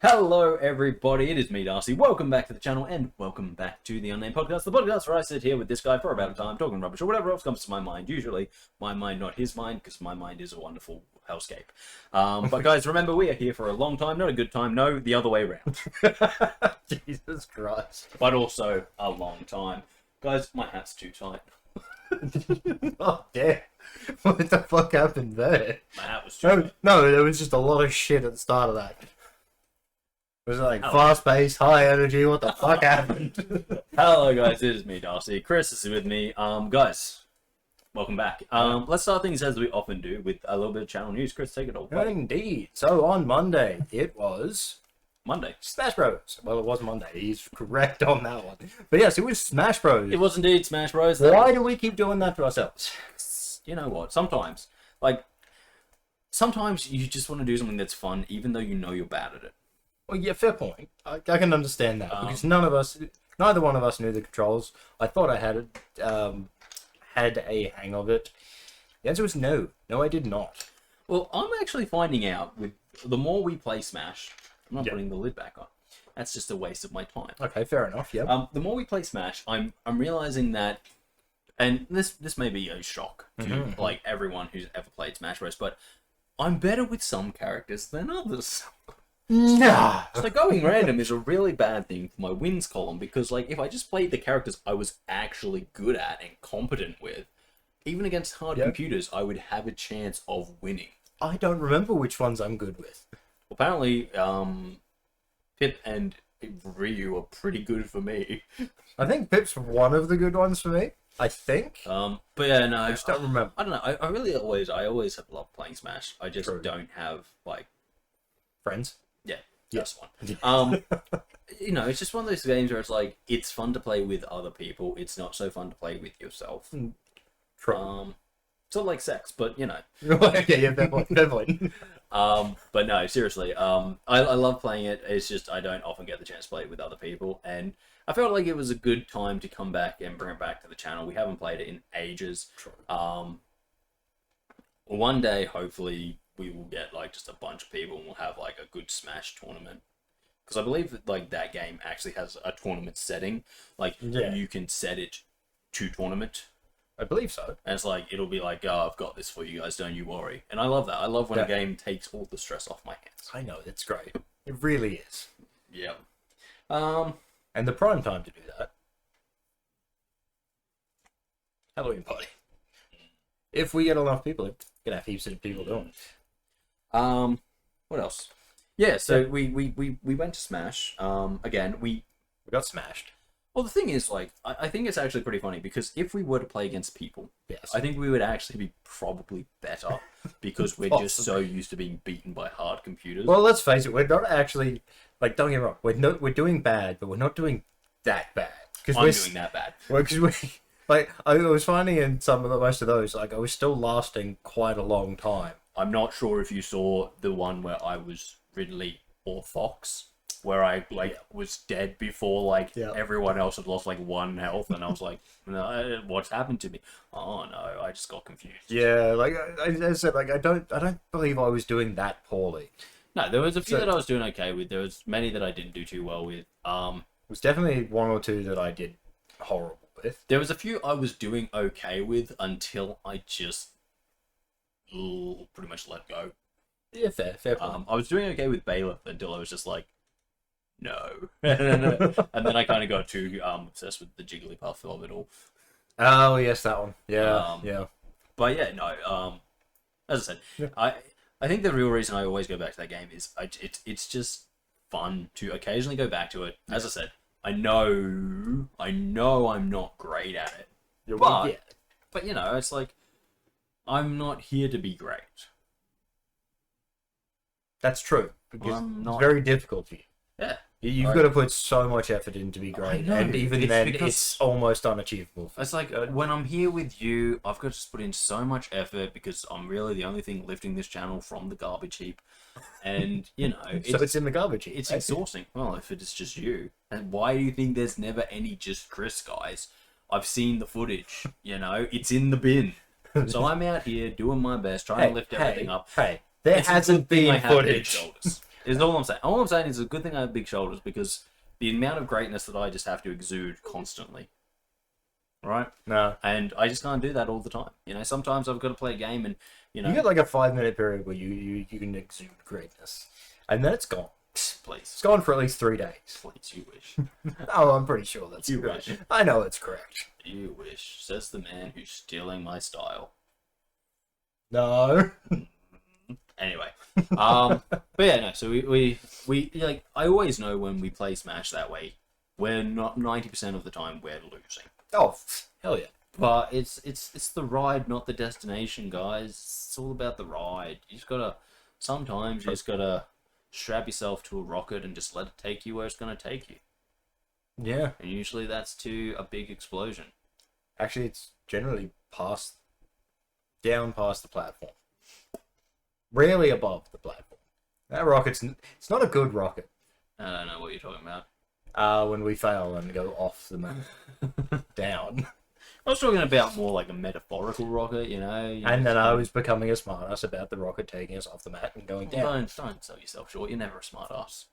Hello everybody, it is me Darcy, welcome back to the channel and welcome back to the Unnamed Podcast, the podcast where I sit here with this guy for about a time talking rubbish or whatever else comes to my mind, usually my mind not his mind, because my mind is a wonderful hellscape. But guys, remember we are here for a long time, not a good time, no, the other way around. Jesus Christ. But also a long time. Guys, my hat's too tight. Oh, damn. What the fuck happened there? My hat was too tight. No, there was just a lot of shit at the start of that. It was like fast-paced, high energy, what the fuck happened? Hello guys, it is me Darcy, Kris is with me. Guys, welcome back. Let's start things as we often do with a little bit of channel news. Kris, take it all. Indeed. So on Monday, it was... Monday. Smash Bros. Well, it was Monday. He's correct on that one. But yes, it was Smash Bros. It was indeed Smash Bros. Why do we keep doing that to ourselves? You know what? Sometimes you just want to do something that's fun, even though you know you're bad at it. Well, yeah, fair point. I can understand that because neither one of us knew the controls. I thought I had a hang of it. The answer was no. No, I did not. Well, I'm actually finding out with the more we play Smash, I'm not putting the lid back on. That's just a waste of my time. Okay, fair enough. Yeah. The more we play Smash, I'm realizing that, and this may be a shock to like everyone who's ever played Smash Bros, but I'm better with some characters than others. Nah. So going random is a really bad thing for my wins column because, like, if I just played the characters I was actually good at and competent with, even against hard computers, I would have a chance of winning. I don't remember which ones I'm good with. Apparently, Pip and Ryu are pretty good for me. I think Pip's one of the good ones for me. I think. But yeah, no, I just don't remember. I don't know. I always have loved playing Smash. I just don't have like friends. Yeah, yes, one. You know, it's just one of those games where it's like it's fun to play with other people. It's not so fun to play with yourself. True. Sort of like sex, but you know. Okay, yeah, fair point. But no, seriously. I love playing it. It's just I don't often get the chance to play it with other people, and I felt like it was a good time to come back and bring it back to the channel. We haven't played it in ages. True. One day, hopefully, we will get like just a bunch of people and we'll have like a good Smash tournament. Because I believe that like that game actually has a tournament setting. Like you can set it to tournament. I believe so. And it's like it'll be like, oh, I've got this for you guys, don't you worry. And I love that. I love when a game takes all the stress off my hands. I know, it's great. It really is. Yeah. And the prime time to do that. Halloween party. If we get enough people, we're gonna have heaps of people doing it. What else? Yeah, so we went to Smash. Again, we got smashed. Well, the thing is, like, I think it's actually pretty funny because if we were to play against people, I think we would actually be probably better because we're just so used to being beaten by hard computers. Well, let's face it, we're not actually, like, don't get me wrong, we're doing bad, but we're not doing that bad. I'm doing that bad. Well, because like, I was finding in most of those, like, I was still lasting quite a long time. I'm not sure if you saw the one where I was Ridley or Fox, where I was dead before like everyone else had lost like 1 health, and I was like, no, what's happened to me? Oh no, I just got confused. Yeah, like I said, like I don't believe I was doing that poorly. No, there was a few that I was doing okay with. There was many that I didn't do too well with. It was definitely 1 or 2 that I did horrible with. There was a few I was doing okay with until I just pretty much let go. Yeah, fair point. I was doing okay with Bailiff until I was just like, no. And then I kind of got too obsessed with the Jigglypuff of it all. Oh, yes, that one. Yeah, But yeah, no. As I said, I think the real reason I always go back to that game is it's just fun to occasionally go back to it. As I said, I know I'm not great at it. But you know, it's like I'm not here to be great. That's true. Because it's very difficult for you. Yeah. You've got to put so much effort in to be great. And even then, it's almost unachievable. It's like when I'm here with you, I've got to put in so much effort because I'm really the only thing lifting this channel from the garbage heap. And, you know... So it's in the garbage heap. It's exhausting. Well, if it is just you. And why do you think there's never any just Kris, guys? I've seen the footage, you know? It's in the bin. So I'm out here doing my best, trying to lift everything up. There hasn't been footage. Is all I'm saying. All I'm saying is a good thing I have big shoulders because the amount of greatness that I just have to exude constantly. Right? No. And I just can't do that all the time. You know, sometimes I've got to play a game and, you know... You get like a 5-minute period where you can exude greatness. And then it's gone. Please. It's gone for at least 3 days. Please, you wish. Oh, I'm pretty sure that's You correct. wish. I know it's correct. You wish. Says the man who's stealing my style. No. Anyway. But yeah, no, so we like, I always know when we play Smash that way, we're not 90% of the time we're losing. Oh, hell yeah. But it's the ride, not the destination, guys. It's all about the ride. You just gotta, sometimes you just gotta strap yourself to a rocket and just let it take you where it's gonna take you. Yeah. And usually that's to a big explosion. Actually, it's generally down past the platform. Rarely above the platform. That rocket's, it's not a good rocket. I don't know what you're talking about. When we fail and go off the map. Down. I was talking about more like a metaphorical rocket, you know. And then I was becoming a smartass about the rocket taking us off the mat and going down. Don't sell yourself short. You're never a smart ass.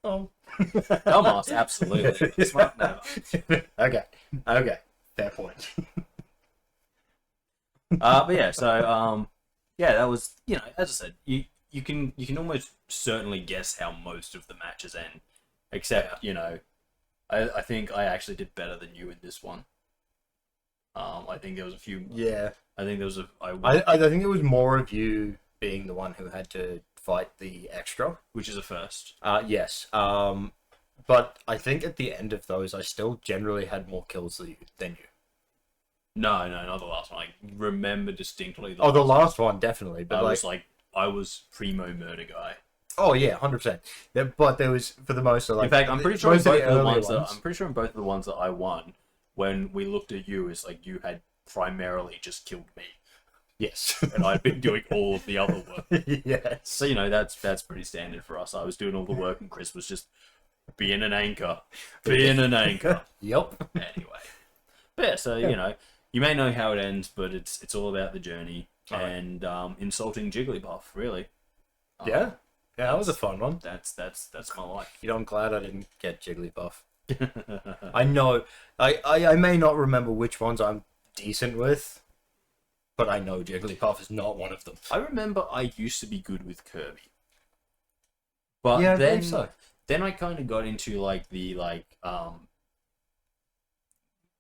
Oh. Dumbass, absolutely. Smart never. Okay. Fair point. But yeah, so yeah, that was, you know, as I said, you can almost certainly guess how most of the matches end, except you know, I think I actually did better than you in this one. I think there was a few. Yeah. I think there was a. I think it was more of you being the one who had to fight the extra, which is a first. Yes. But I think at the end of those, I still generally had more kills than you. No, not the last one. I remember distinctly. The last one definitely. But I was primo murder guy. Oh yeah, 100%. But there was for the most of in fact, I'm pretty sure in both of the ones that I won, when we looked at you, it's like you had primarily just killed me. Yes. And I'd been doing all of the other work. Yes. So, you know, that's pretty standard for us. I was doing all the work and Kris was just being an anchor. Yep. Anyway. But yeah, so, you know, you may know how it ends, but it's all about the journey. And insulting Jigglypuff, really. Yeah, that was a fun one. That's my life. You know, I'm glad I didn't get Jigglypuff. I know, I may not remember which ones I'm decent with, but I know Jigglypuff is not one of them. I remember I used to be good with Kirby, but yeah, then I kind of got into like the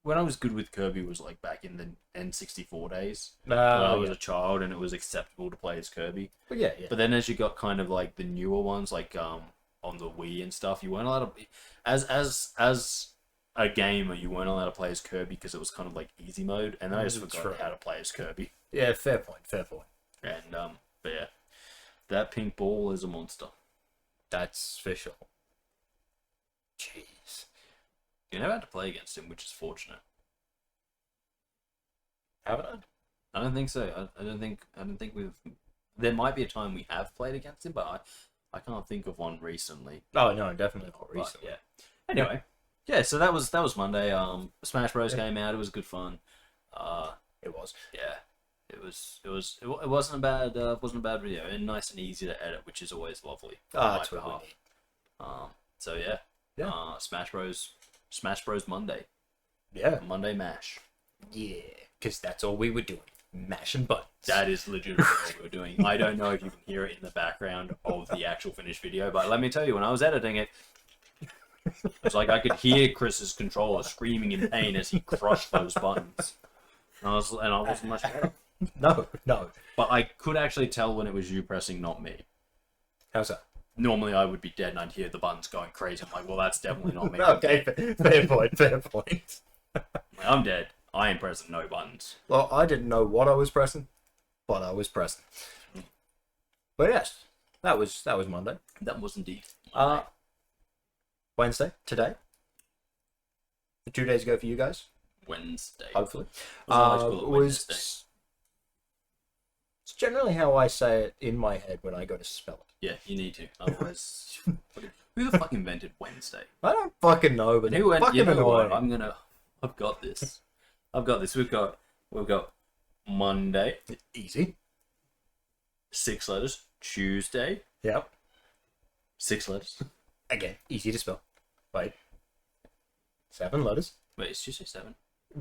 when I was good with Kirby was like back in the N64 days when I was a child and it was acceptable to play as Kirby. But yeah. But then as you got kind of like the newer ones, like on the Wii and stuff, you weren't allowed to as a gamer, you weren't allowed to play as Kirby because it was kind of like easy mode, and then I just forgot how to play as Kirby. Yeah, fair point. And but yeah, that pink ball is a monster. That's for sure. Jeez. You never had to play against him, which is fortunate. Haven't I? I don't think so. I don't think we've. There might be a time we have played against him, but I can't think of one recently. Oh no, definitely not recently. But, yeah. Anyway, yeah. So that was Monday. Smash Bros came out. It was good fun. It was. Yeah. It wasn't a bad video, and nice and easy to edit, which is always lovely. That's what we need. So yeah. Smash Bros Monday. Yeah. Monday Mash. Yeah, because that's all we were doing. Mashing buttons. That is legitimately what we were doing. I don't know if you can hear it in the background of the actual finished video, but let me tell you, when I was editing it, it's like I could hear Kris's controller screaming in pain as he crushed those buttons. And I wasn't much better. No. But I could actually tell when it was you pressing, not me. How's that? Normally I would be dead and I'd hear the buttons going crazy. I'm like, well, that's definitely not me. Okay, fair point. I'm dead. I ain't pressing no buttons. Well, I didn't know what I was pressing, but I was pressing. But yes, that was Monday. That was indeed Monday. Wednesday, today. 2 days ago for you guys. Wednesday. Hopefully. Wednesday. It's generally how I say it in my head when I go to spell it. Yeah, you need to. Otherwise, who the fuck invented Wednesday? I don't fucking know, but who fucking annoying. I've got this. We've got Monday. Easy. 6 letters. Tuesday. Yep. 6 letters. Again, easy to spell. Wait. 7 letters. Wait, did you say 7?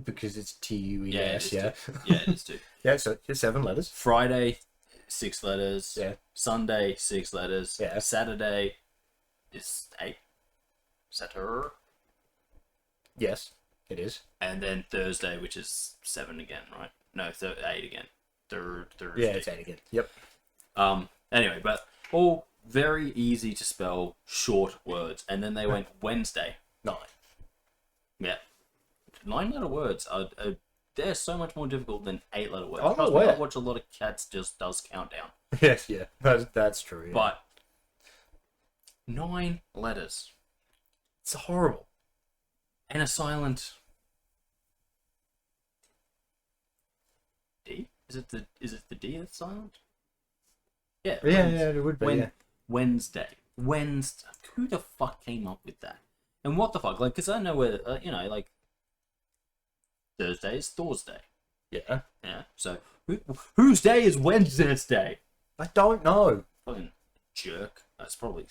Because it's T-U-E-S, Yeah, it is 2. Yeah, so it's 7 letters. Friday, 6 letters. Yeah. Sunday, 6 letters. Yeah. Saturday is 8. Saturday. Yes, it is. And then Thursday, which is 7 again, right? No, 8 again. Thursday. Yeah, it's 8 again. Yep. Anyway, but all very easy to spell short words. And then they went Wednesday. 9. Yeah. 9-letter words are they're so much more difficult than 8-letter words. I'm Trust me, aware. I watch a lot of cats just does countdown. Yes, yeah. That's true. Yeah. But 9 letters. It's horrible. And a silent D? Is it the D that's silent? Yeah. Yeah, it would be. Yeah. Wednesday. Wednesday. Who the fuck came up with that? And what the fuck? Like, because I know where, like, Thursday is Thursday. Yeah. Yeah. So, whose day is Wednesday? I don't know. Fucking jerk. It's probably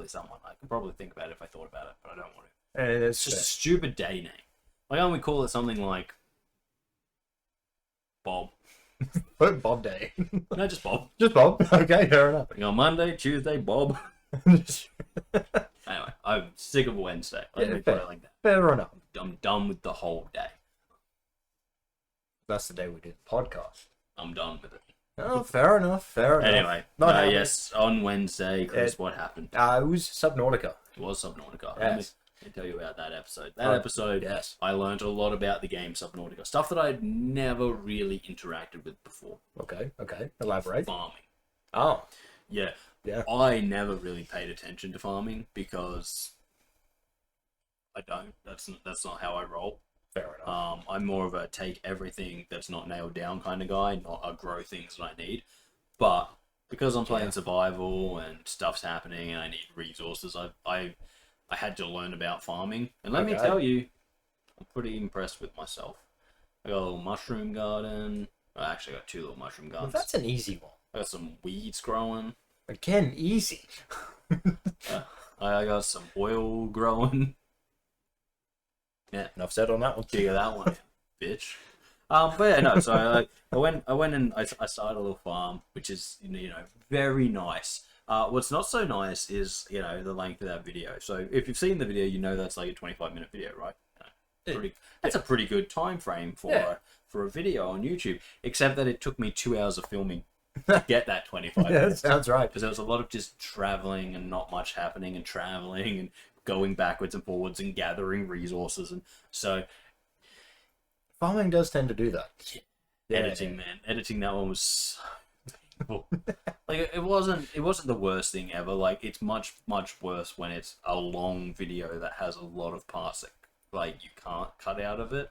someone. I could probably think about it if I thought about it, but I don't want to. It's It's just a stupid day name. Why don't we call it something like Bob? Bob Day. No, just Bob. Just Bob. Okay, fair enough. On Monday, Tuesday, Bob. Anyway, I'm sick of Wednesday. Let me put it like that. Fair enough. I'm done with the whole day. That's the day we did the podcast. I'm done with it. Oh, fair enough. Fair enough. Anyway, Not happening. yes, on Wednesday, Kris, what happened? It was Subnautica. It was Subnautica. Yes. Let me tell you about that episode. That episode, yes. I learned a lot about the game Subnautica. Stuff that I'd never really interacted with before. Okay. Elaborate. Farming. Oh. Yeah. Yeah. I never really paid attention to farming because I don't. That's not how I roll. Fair enough. I'm more of a take everything that's not nailed down kind of guy, not a grow things that I need. But because I'm playing survival and stuff's happening and I need resources, I had to learn about farming. And let me tell you, I'm pretty impressed with myself. I got a little mushroom garden. I actually got 2 little mushroom Well, gardens. that's an easy one. I got some weeds growing. Again, easy. I got some oil growing. Yeah, Enough said on that one. figure that one out, bitch. But yeah, no. So I went and I started a little farm, which is very nice. What's not so nice is the length of that video. So if you've seen the video, you know that's like a 25-minute video, right? That's a pretty good time frame for a video on YouTube. Except that it took me 2 hours of filming to get that 25 Yeah, minutes. that sounds right. Because there was a lot of just traveling and not much happening and traveling and going backwards and forwards and gathering resources. And so Farming does tend to do that. editing that one was so painful. Like it wasn't the worst thing ever. Like it's much worse when it's a long video that has a lot of parts that like you can't cut out of it.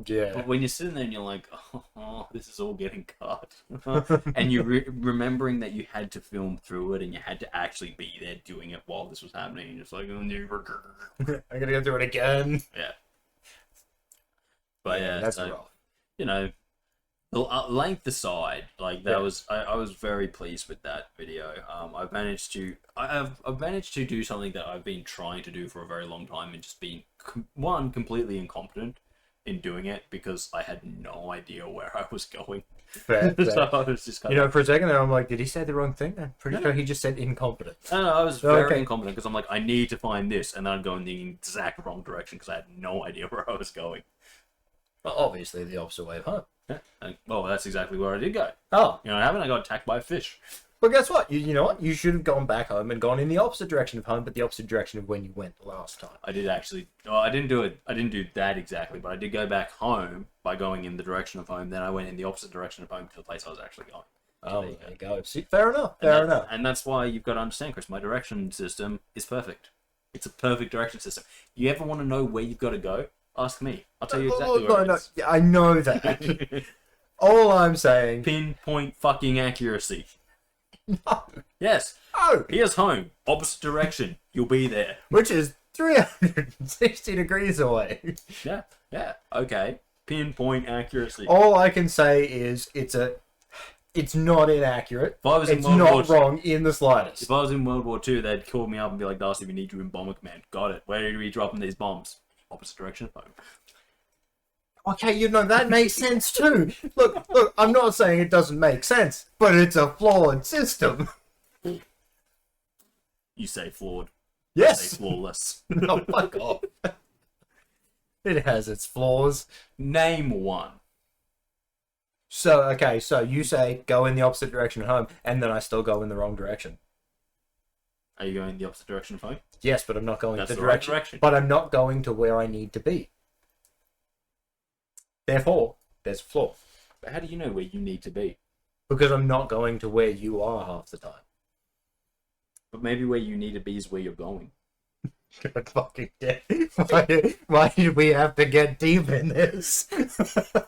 Yeah. But when you're sitting there and you're like, oh, this is all getting cut. And you're remembering that you had to film through it and you had to actually be there doing it while this was happening. And you're just like, I gotta go through it again. yeah. But yeah, that's so, rough. length aside, like that was, I was very pleased with that video. I've managed to do something that I've been trying to do for a very long time and just being completely incompetent in doing it because I had no idea where I was going. Fair. So I was just kind of, for a second there, I'm like, did he say the wrong thing? I'm pretty sure he just said incompetent. I was very incompetent because I'm like, I need to find this, and then I'm going the exact wrong direction because I had no idea where I was going. Well, obviously the opposite way of home. Yeah. Well, that's exactly where I did go. Oh. You know what happened? I got attacked by a fish. Well, guess what? You know what? You should have gone back home and gone in the opposite direction of home, but the opposite direction of when you went last time. I did actually. Oh, I didn't do it. I didn't do that exactly, but I did go back home by going in the direction of home. Then I went in the opposite direction of home to the place I was actually going. Oh, there you go. See, fair enough. Fair enough. And that's why you've got to understand, Kris. My direction system is perfect. It's a perfect direction system. You ever want to know where you've got to go? Ask me. I'll tell you exactly where it is. Yeah, I know that. All I'm saying. Pinpoint fucking accuracy. No. Yes. Oh. Here's home. Opposite direction. You'll be there. Which is 360 degrees away. Yeah. Okay. Pinpoint accuracy. All I can say is it's a It's not inaccurate. If I was in It's World not War wrong in the slightest. If I was in World War II, they'd call me up and be like, Darcy, we need you in Bomber Command. Got it. Where are we dropping these bombs? Opposite direction of home. Okay, that makes sense too. Look, I'm not saying it doesn't make sense, but it's a flawed system. You say flawed. Yes. You say flawless. No, fuck off. It has its flaws. Name one. So you say go in the opposite direction of home, and then I still go in the wrong direction. Are you going the opposite direction of home? Yes, but I'm not going That's the the right direction. direction. But I'm not going to where I need to be. Therefore, there's a flaw. But how do you know where you need to be? Because I'm not going to where you are half the time. But maybe where you need to be is where you're going. God fucking damn. Why did we have to get deep in this? You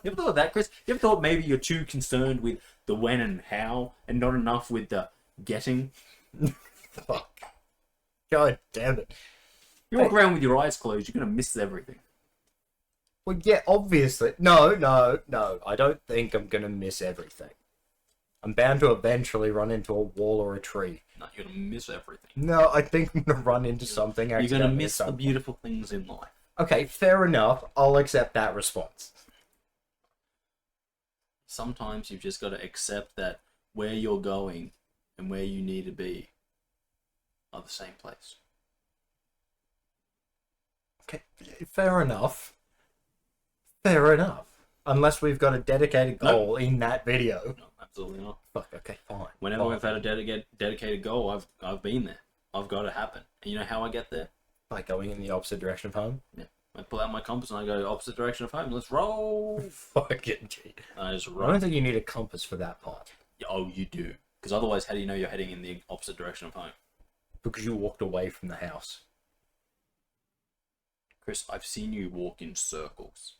ever thought of that, Kris? You ever thought maybe you're too concerned with the when and how and not enough with the getting? Fuck. God damn it. You walk around with your eyes closed, you're going to miss everything. Well, yeah, obviously. No. I don't think I'm going to miss everything. I'm bound to eventually run into a wall or a tree. No, you're going to miss everything. No, I think I'm going to run into something. You're going to miss the something. beautiful things in life. Okay, fair enough. I'll accept that response. Sometimes you've just got to accept that where you're going and where you need to be are the same place. Okay, fair enough. Fair enough. Unless we've got a dedicated goal in that video. No, absolutely not. Fuck, okay, fine. Whenever fine. we've had a dedicated goal, I've been there. I've got to happen. And you know how I get there? By going in the opposite direction of home? Yeah. I pull out my compass and I go opposite direction of home. Let's roll. Fucking gee. And I just I run. don't think you need a compass for that part. Oh, you do. Because otherwise, how do you know you're heading in the opposite direction of home? Because you walked away from the house. Kris, I've seen you walk in circles.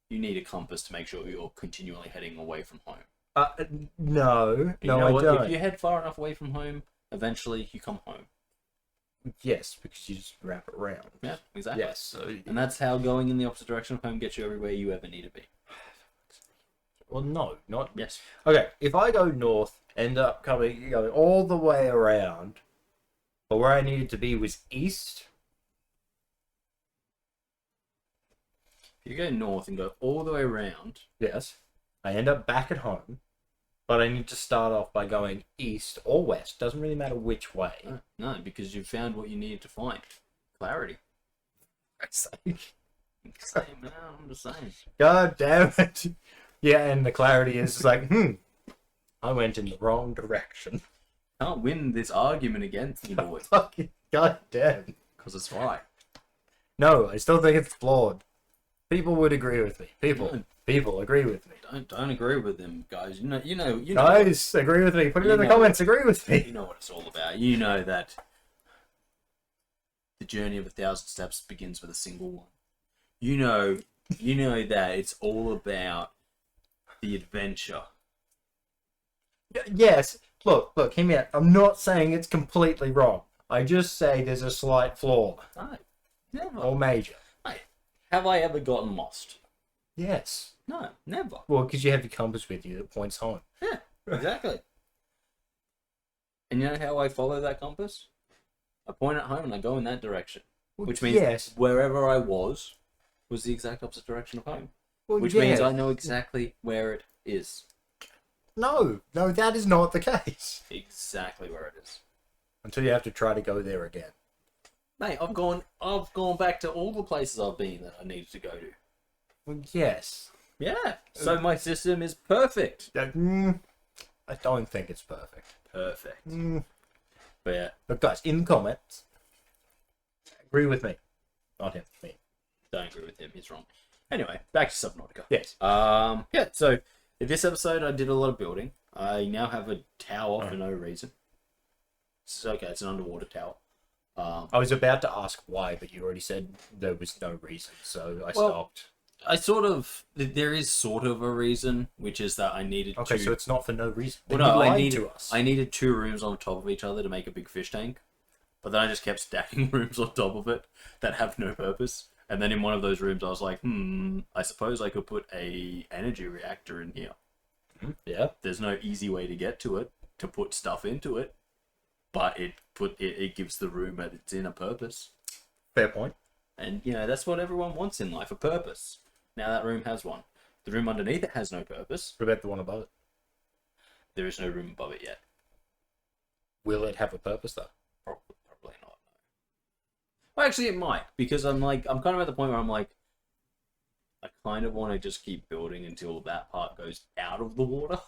You need a compass to make sure you're continually heading away from home. No, You know I what? don't. If you head far enough away from home, eventually you come home. Yes, because you just wrap it around. Yeah, exactly. Yes. So, And that's how going in the opposite direction of home gets you everywhere you ever need to be. well, no, not. Yes. Okay, if I go north, end up going all the way around, but where I needed to be was east. If you go north and go all the way around, Yes. I end up back at home, but I need to start off by going east or west. Doesn't really matter which way. no, because you've found what you needed to find. Clarity. Same, man. I'm just saying. God damn it. Yeah, and the clarity is just like, I went in the wrong direction. Can't win this argument against you, boy. Fucking god damn. Because it's right. No, I still think it's flawed. People would agree with me. People agree with me. Don't agree with them, guys. You know. Guys, agree with me. Put it in the comments. Agree with You me. know what it's all about. You know that the journey of 1,000 steps begins with a single one. You know that it's all about the adventure. Yes. Look, hear me out. I'm not saying it's completely wrong. I just say there's a slight flaw. No, never. Or major. Mate, have I ever gotten lost? Yes. No, never. Well, because you have your compass with you that points home. Yeah, exactly. And you know how I follow that compass? I point at home and I go in that direction. Which means yes. wherever I was the exact opposite direction of home. Well, Which yes. means I know exactly where it is. No, that is not the case. Exactly where it is. Until you have to try to go there again. Mate, I've gone back to all the places I've been that I needed to go to. Well, yes. Yeah. So my system is perfect. I don't think it's perfect. Perfect. Mm. But yeah, But guys, in the comments, agree with me. Not him, me. don't agree with him. He's wrong. Anyway, back to Subnautica. Yes. Yeah. So in this episode, I did a lot of building. I now have a tower for no reason. It's okay. It's an underwater tower. I was about to ask why, but you already said there was no reason, so I stopped. There is sort of a reason, which is that I needed Okay, to... so it's not for no reason. Well, Then no, you I lied to us. needed 2 rooms on top of each other to make a big fish tank. But then I just kept stacking rooms on top of it that have no purpose. And then in one of those rooms, I was like, I suppose I could put a energy reactor in here. Yeah. There's no easy way to get to it, to put stuff into it, but it gives the room its inner purpose. Fair point. And, that's what everyone wants in life, a purpose. Now that room has one. The room underneath it has no purpose. What about the one above it? There is no room above it yet. Will it have a purpose, though? Probably not. No. Well, actually, it might, because I'm kind of at the point where I'm like, I kind of want to just keep building until that part goes out of the water.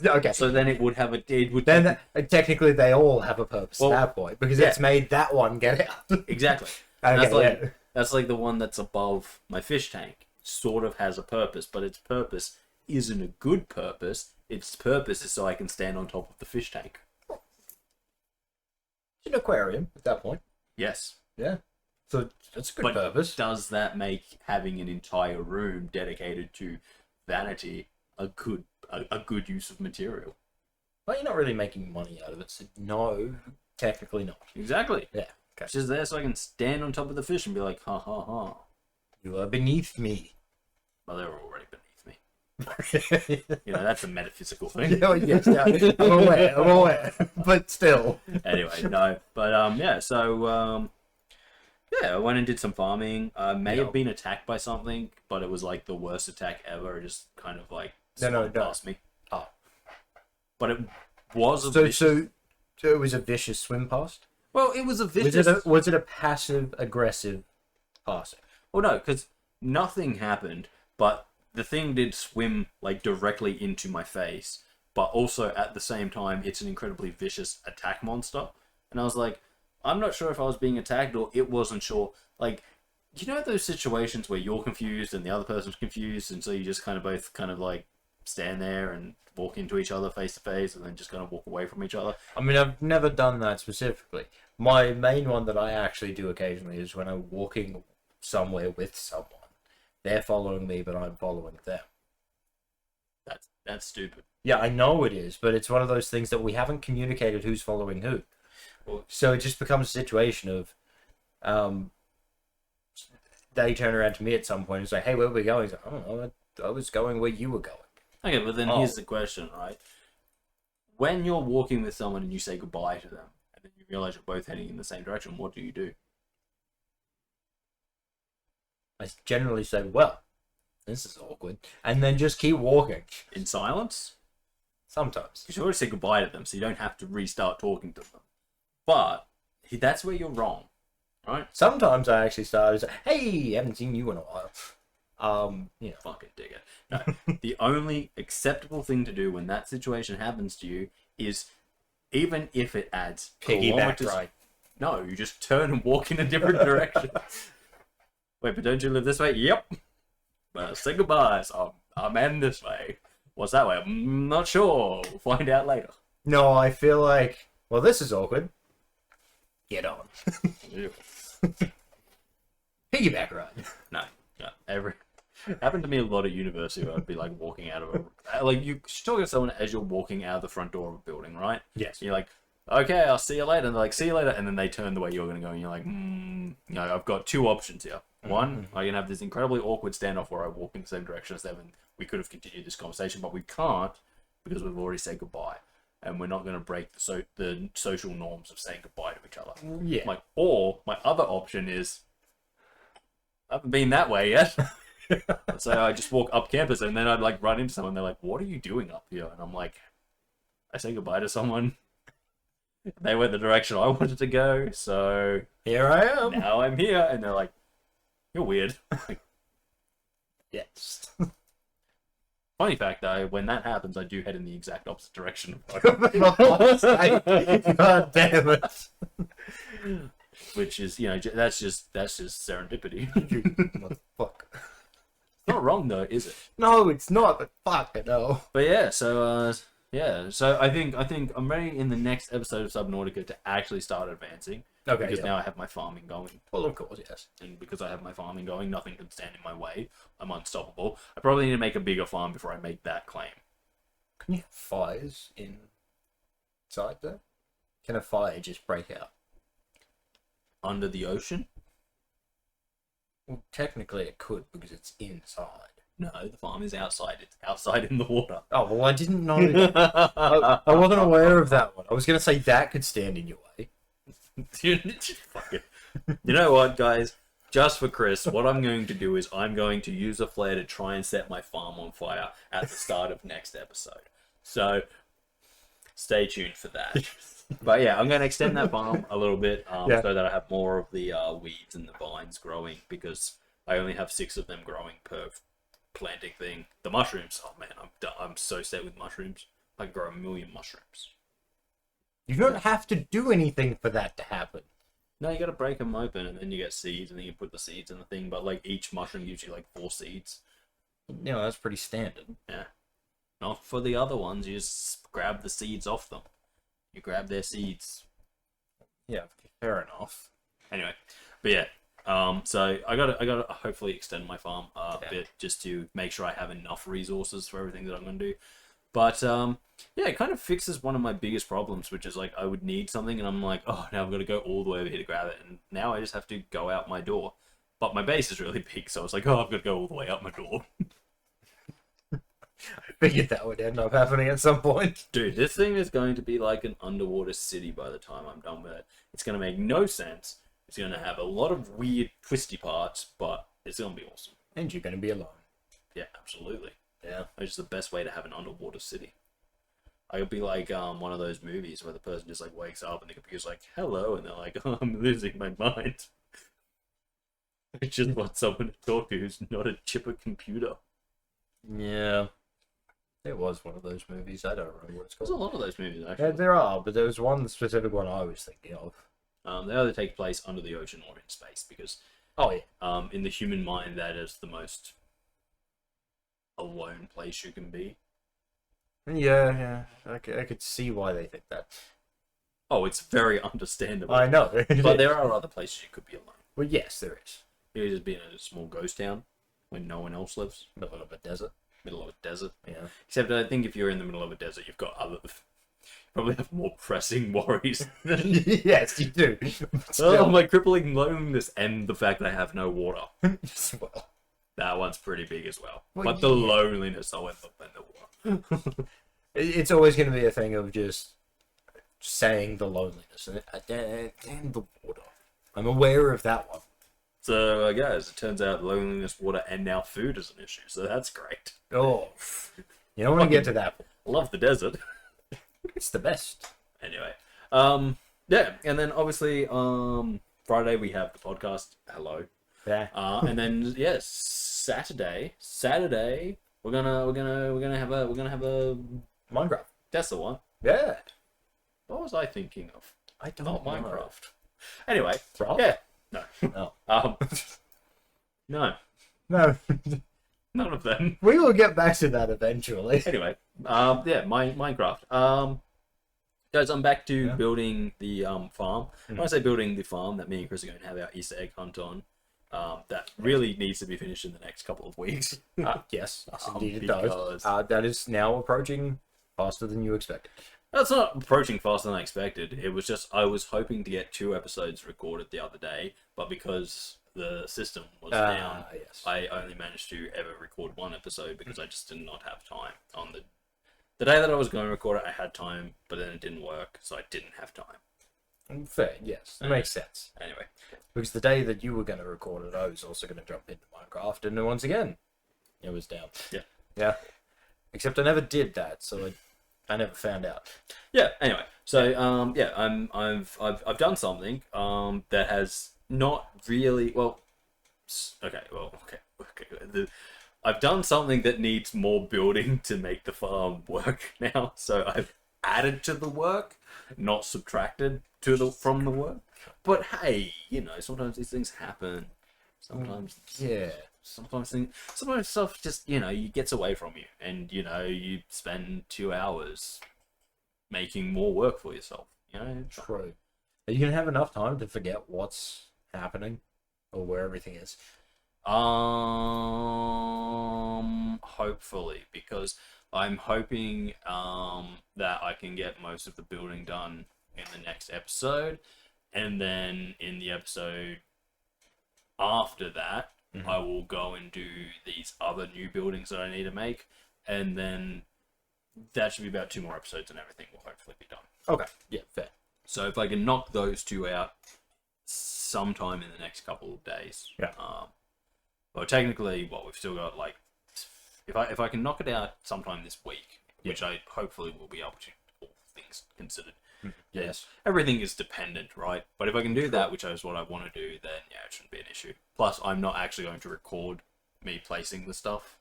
Okay. So then it would have Then technically they all have a purpose at that point, because it's made that one get out. Exactly. Okay, That's like the one that's above my fish tank. Sort of has a purpose, but its purpose isn't a good purpose. Its purpose is so I can stand on top of the fish tank. It's an aquarium at that point. Yes. Yeah. So that's a good purpose. Does that make having an entire room dedicated to vanity a good use of material? Well, you're not really making money out of it, so no, technically not. Exactly. Yeah. Okay. It's just there so I can stand on top of the fish and be like, ha ha ha. You are beneath me. Well, they were already beneath me. That's a metaphysical thing. Yes, I'm aware. But still. Anyway, no. But, so, I went and did some farming. May have been attacked by something, but it was like the worst attack ever. It just kind of like past me. Oh. But it was a so it was a vicious swim past? Well, it was a vicious... Was it a passive-aggressive passing? Well, no, because nothing happened, but the thing did swim like directly into my face. But also, at the same time, it's an incredibly vicious attack monster. And I was like, I'm not sure if I was being attacked or it wasn't sure. Like, those situations where you're confused and the other person's confused, and so you just both like stand there and walk into each other face to face and then just kind of walk away from each other? I mean, I've never done that specifically. My main one that I actually do occasionally is when I'm walking somewhere with someone. They're following me, but I'm following them. That's stupid. Yeah, I know it is, but it's one of those things that we haven't communicated who's following who. So it just becomes a situation of, they turn around to me at some point and say, "Hey, where are we going?" I don't know. I was going where you were going. Okay, but then here's the question, right? When you're walking with someone and you say goodbye to them, and then you realize you're both heading in the same direction, what do you do? I generally say, "Well, this is awkward," and then just keep walking. In silence? Sometimes. Because you already say goodbye to them, so you don't have to restart talking to them. But that's where you're wrong, right? Sometimes I actually start to say, "Hey, haven't seen you in a while." Fucking dig it. No, the only acceptable thing to do when that situation happens to you is, even if it adds piggyback ride. No, you just turn and walk in a different direction. Wait, but don't you live this way? Yep. Well, say goodbye. So I'm heading this way. What's that way? I'm not sure. We'll find out later. No, I feel like, well, this is awkward. Get on. Piggyback ride. No. Happened to me a lot at university where I'd be like walking out of like you talk to someone as you're walking out of the front door of a building, right? Yes. You're like, okay, I'll see you later. And they're like, see you later. And then they turn the way you're going to go. And you're like, I've got two options here. One, I can have this incredibly awkward standoff where I walk in the same direction as them and we could have continued this conversation, but we can't because we've already said goodbye. And we're not going to break the social norms of saying goodbye to each other. Yeah. Or my other option is, I haven't been that way yet. So I just walk up campus and then I'd like run into someone. They're like, what are you doing up here? And I'm like, I say goodbye to someone. They went the direction I wanted to go. So here I am. Now I'm here. And they're like, you're weird. Like, yes. Funny fact though, when that happens, I do head in the exact opposite direction. God damn it. Which is, that's just serendipity. Fuck. Not wrong though, is it? No, it's not. But fuck it, no. But yeah, so I think I'm ready in the next episode of Subnautica to actually start advancing. Okay. Because now I have my farming going. Well, of course, yes. And because I have my farming going, nothing can stand in my way. I'm unstoppable. I probably need to make a bigger farm before I make that claim. Can you have fires inside there? Can a fire just break out? Under the ocean? Well, technically it could because it's inside. No, the farm is outside. It's outside in the water. Oh, well, I didn't know that. I wasn't aware of that one. I was going to say that could stand in your way. You know what, guys? Just for Kris, what I'm going to do is I'm going to use a flare to try and set my farm on fire at the start of next episode. So, stay tuned for that. But yeah, I'm going to extend that farm a little bit so that I have more of the weeds and the vines growing, because I only have 6 of them growing per planting thing. The mushrooms, oh man, I'm so set with mushrooms. I can grow 1 million mushrooms. You don't have to do anything for that to happen. No, you gotta break them open, and then you get seeds, and then you put the seeds in the thing. But like each mushroom gives you like 4 seeds. You know, that's pretty standard. Yeah. Not for the other ones. You just grab the seeds off them. You grab their seeds. Yeah, fair enough. Anyway, but yeah. So I gotta hopefully extend my farm a bit, just to make sure I have enough resources for everything that I'm gonna do. But yeah, it kind of fixes one of my biggest problems, which is like I would need something and I'm like, oh, now I've got to go all the way over here to grab it, and now I just have to go out my door. But my base is really big, so I was like, oh, I've got to go all the way up my door. I figured that would end up happening at some point. Dude, this thing is going to be like an underwater city by the time I'm done with it. It's going to make no sense. It's going to have a lot of weird, twisty parts, but it's going to be awesome. And you're going to be alone. Yeah, absolutely. Yeah. It's the best way to have an underwater city. I could be like one of those movies where the person just like wakes up and the computer's like, hello, and they're like, oh, I'm losing my mind. I just want someone to talk to who's not a chipper computer. Yeah. It was one of those movies. I don't remember what it's called. There's a lot of those movies, actually. Yeah, there are, but there was one specific one I was thinking of. They either take place under the ocean or in space, because in the human mind, that is the most alone place you can be. Yeah. I could see why they think that. Oh, it's very understandable. I know. But there are other places you could be alone. Well, yes, there is. You could just be in a small ghost town when no one else lives. Middle of a desert. Middle of a desert. Yeah. Except I think if you're in the middle of a desert, you've got other... probably have more pressing worries. Yes, you do. Oh, my crippling loneliness and the fact that I have no water. Well, That one's pretty big as well. Well, But the loneliness, I went and the water. it's always going to be a thing of just saying the loneliness and the water. I'm aware of that one. So, guys, it turns out loneliness, water, and now food is an issue. So that's great. Oh, you don't want to get to that. Love the desert. It's the best. Anyway, yeah, and then obviously, Friday we have the podcast. Hello. Yeah. And then yes, Saturday we're gonna have a Minecraft. That's the one. Yeah. What was I thinking of? I don't Not know. Minecraft. Anyway, Raft? yeah, no, No. no, No. none of them. We will get back to that eventually. Anyway, yeah, Minecraft. Guys, I'm back to building the farm. When I say building the farm, that me and Kris are going to have our Easter egg hunt on. That really needs to be finished in the next couple of weeks. Yes, indeed it does. because- That is now approaching faster than you expected. That's not approaching faster than I expected. It was just I was hoping to get 2 episodes recorded the other day, but because the system was down, Yes. I only managed to ever record 1 episode because I just did not have time. On the day that I was going to record it, I had time, but then it didn't work, so I didn't have time. Fair, yes. That makes sense. Anyway, Because the day that you were going to record it, I was also going to jump into Minecraft, and then once again, it was down. Yeah. Yeah. Except I never did that, so I never found out. yeah. Anyway, so yeah, I've done something that has not really okay. I've done something that needs more building to make the farm work now. So I've added to the work, not subtracted from the work. But hey, sometimes these things happen. Sometimes sometimes stuff just gets away from you, and you spend 2 hours making more work for yourself. True. Are you going to have enough time to forget what's happening or where everything is? Hopefully, because I'm hoping that I can get most of the building done in the next episode, and then in the episode after that, I will go and do these other new buildings that I need to make, and then that should be about 2 more episodes, and everything will hopefully be done. Okay, yeah, fair. So if I can knock those 2 out sometime in the next couple of days, yeah. Well, technically, we've still got like, if I can knock it out sometime this week, which I hopefully will be able to, all things considered. Yes. Everything is dependent, right? But if I can do that, which is what I want to do, then yeah, it shouldn't be an issue. Plus, I'm not actually going to record me placing the stuff.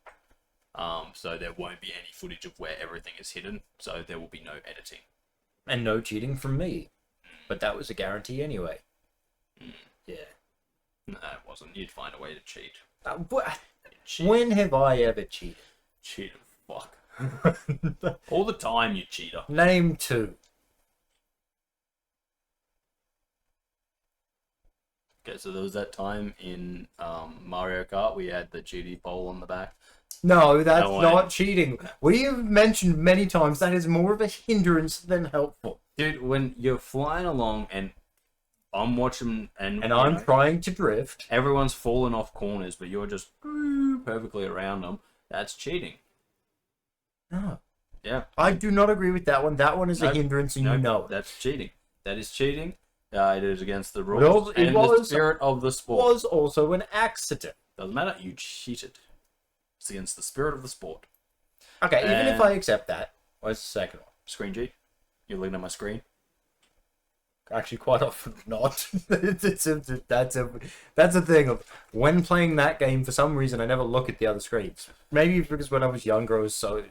So there won't be any footage of where everything is hidden. So there will be no editing. And no cheating from me. But that was a guarantee anyway. Yeah. No, it wasn't. You'd find a way to cheat. When have I ever cheated? Cheater, fuck. All the time, you cheater. Name 2. Okay, so there was that time in Mario Kart we had the GD pole on the back. No, that's not cheating. We have mentioned many times that is more of a hindrance than helpful. Dude, when you're flying along and I'm watching and I'm trying to drift. Everyone's falling off corners, but you're just perfectly around them. That's cheating. No. Yeah. I do not agree with that one. That one is a hindrance, and you know it. That's cheating. That is cheating. It is against the rules and the spirit of the sport. It was also an accident. Doesn't matter. You cheated. It's against the spirit of the sport. Okay, even if I accept that, what's the second one? Screen G. You're looking at my screen. Actually, quite often not. That's a thing of when playing that game. For some reason, I never look at the other screens. Maybe because when I was younger, I was so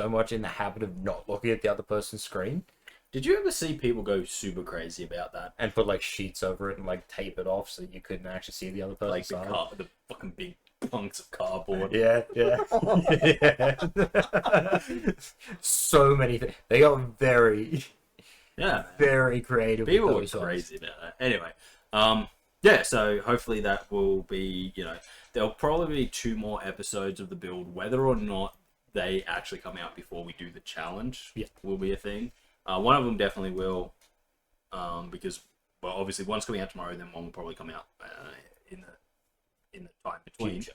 much in the habit of not looking at the other person's screen. Did you ever see people go super crazy about that and put like sheets over it and like tape it off so you couldn't actually see the other person's side? Like the fucking big punks of cardboard. Yeah. So many things. They got very creative. People were crazy about that. Anyway, so hopefully that will be, there'll probably be 2 more episodes of the build. Whether or not they actually come out before we do the challenge will be a thing. One of them definitely will, because, well, obviously one's coming out tomorrow, then one will probably come out in the time between.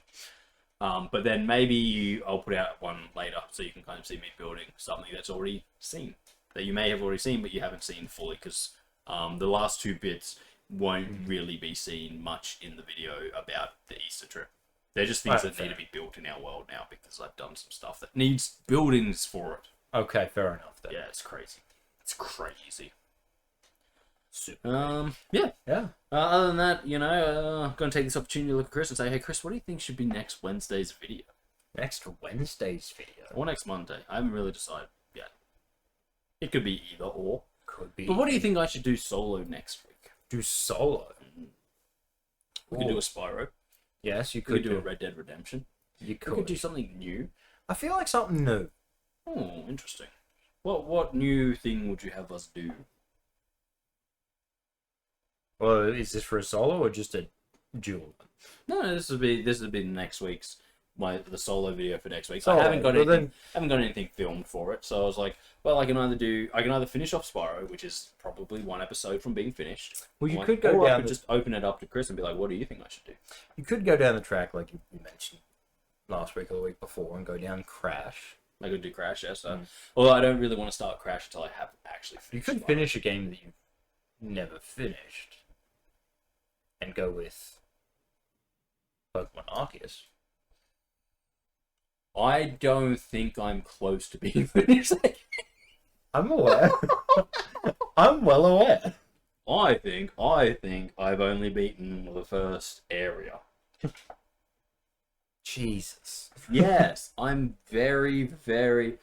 But then maybe I'll put out one later so you can kind of see me building something that's already seen, that you may have already seen but you haven't seen fully, because the last 2 bits won't really be seen much in the video about the Easter trip. They're just things that need to be built in our world now, because I've done some stuff that needs buildings for it. Okay, fair enough then. Yeah, it's crazy. It's crazy. Super. Yeah. Other than that, I'm going to take this opportunity to look at Kris and say, hey, Kris, what do you think should be next Wednesday's video? Next Wednesday's video? Or next Monday? I haven't really decided yet. It could be either or. Could be. But what do you think I should do solo next week? Do solo? We could do a Spyro. Yes, you We could could do a Red Dead Redemption. You could. We could do something new. I feel like something new. Oh, interesting. What new thing would you have us do? Well, is this for a solo or just a dual? No, this would be next week's the solo video for next week. So I haven't got anything filmed for it, so I was like, well, I can either finish off Spyro, which is probably 1 episode from being finished. Well, you could go down. Just open it up to Kris and be like, what do you think I should do? You could go down the track like you mentioned last week or the week before and go down Crash. I could do Crash, yes. Although I don't really want to start Crash until I have actually finished. You could finish a game that you've never finished and go with Pokemon Arceus. I don't think I'm close to being finished. I'm aware. I'm well aware. I think I've only beaten the first area. Jesus. Yes, I'm very, very...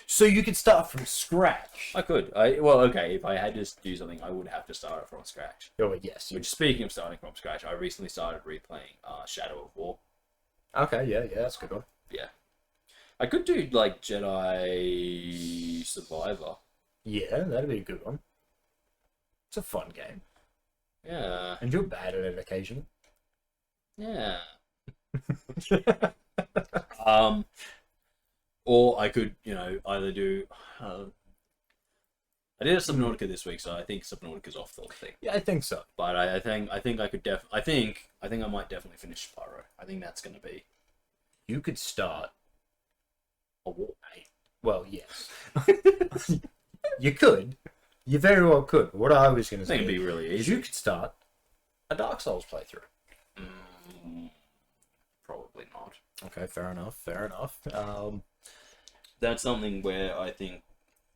So you could start from scratch. I could. Okay, if I had to do something, I would have to start it from scratch. Oh, yes. Which, speaking of starting from scratch, I recently started replaying Shadow of War. Okay, yeah, that's a good one. Yeah. I could do, like, Jedi Survivor. Yeah, that'd be a good one. It's a fun game. Yeah. And you're bad at it occasionally. Yeah. Or I could, either do... I did a Subnautica this week, so I think Subnautica's off the thing. Yeah, I think so. But I think I could I think I might definitely finish Spyro. I think that's going to be You could start a war. Well, yes. You could. You very well could. What I was going to I say think it'd be really is easy. you could start a Dark Souls playthrough. Probably not. Okay, fair enough. That's something where I think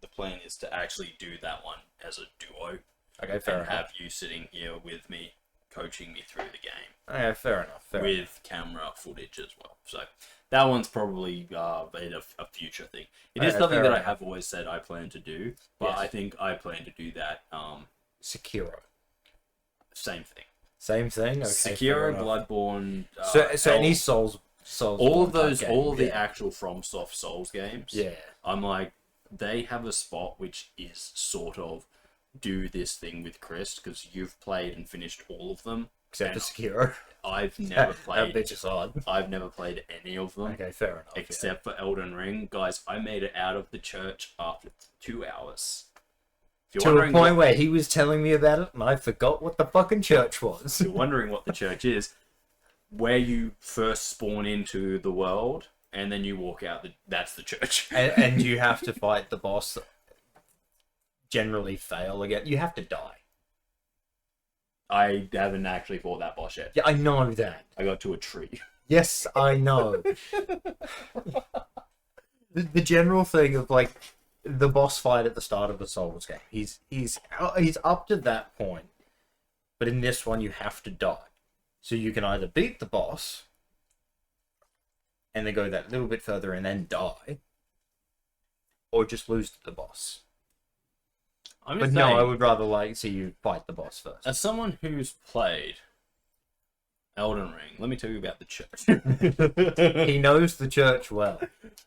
the plan is to actually do that one as a duo. Okay, fair and enough. have you sitting here with me, coaching me through the game. Okay, fair enough. With camera footage as well. So that one's probably a future thing. It is something that I have always said I plan to do, but Yes. I think I plan to do that. Sekiro. Same thing. Same thing. Okay, Sekiro, Bloodborne. So any Souls. All of those, game, all of the actual FromSoft Souls games. Yeah. I'm like, they have a spot which is sort of do this thing with Kris, because you've played and finished all of them. Except for Sekiro. I've never played. That bitch is hard. I've never played any of them. Okay, fair enough. Except for Elden Ring. Guys, I made it out of the church after 2 hours. To a point where he was telling me about it and I forgot what the fucking church was. If you're wondering what the church is, where you first spawn into the world and then you walk out, that's the church. and you have to fight the boss. Generally fail again. You have to die. I haven't actually fought that boss yet. Yeah, I know that. I got to a tree. Yes, I know. the general thing of like the boss fight at the start of the Souls game. He's up to that point, but in this one you have to die. So you can either beat the boss and then go that little bit further and then die, or just lose to the boss. But no, I would rather like see you fight the boss first. As someone who's played Elden Ring, let me tell you about the church. He knows the church well.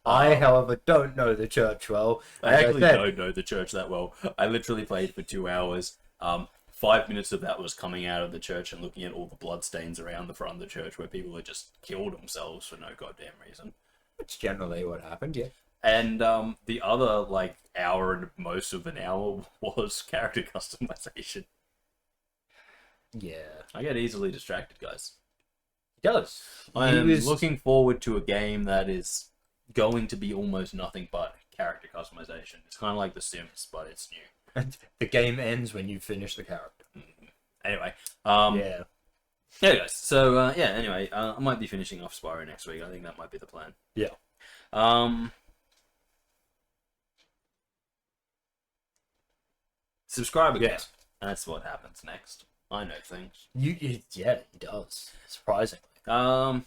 I, however, don't know the church well. I actually don't know the church that well. I literally played for 2 hours. 5 minutes of that was coming out of the church and looking at all the bloodstains around the front of the church where people had just killed themselves for no goddamn reason. That's generally what happened, yeah. And the other, like, hour and most of an hour was character customization. Yeah. I get easily distracted, guys. He does. I'm looking forward to a game that is going to be almost nothing but character customization. It's kind of like The Sims, but it's new. The game ends when you finish the character. Anyway, Yeah. yeah, guys. So anyway, I might be finishing off Spyro next week. I think that might be the plan. Yeah. Subscriber, Yeah. guys. That's what happens next. I know things. Yeah, he does. Surprisingly. Um.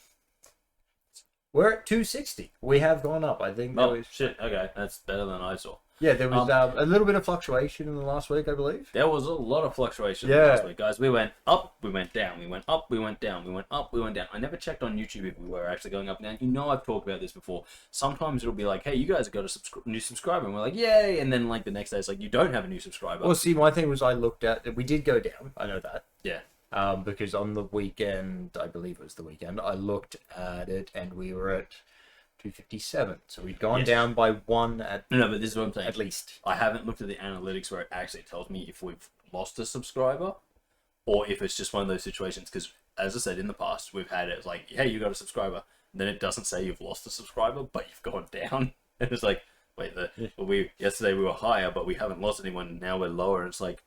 We're at 260. We have gone up. I think. Oh shit. Okay, that's better than I saw. Yeah, there was a little bit of fluctuation in the last week, I believe. There was a lot of fluctuation Yeah. last week, guys. We went up, we went down, we went up, we went down, we went up, we went down. I never checked on YouTube if we were actually going up and down. You know, I've talked about this before. Sometimes it'll be like, hey, you guys have got a new subscriber. And we're like, yay. And then, like, the next day, it's like, you don't have a new subscriber. Well, see, my thing was I looked at... We did go down. I know that. Yeah. Because on the weekend, I believe it was the weekend, I looked at it and we were at 257. So we'd gone down by one at... No, but this is what I'm saying. At least. I haven't looked at the analytics where it actually tells me if we've lost a subscriber or if it's just one of those situations. Because, as I said in the past, we've had it like, hey, you got a subscriber. And then it doesn't say you've lost a subscriber, but you've gone down. And it's like, wait, yesterday we were higher, but we haven't lost anyone. Now we're lower. And it's like,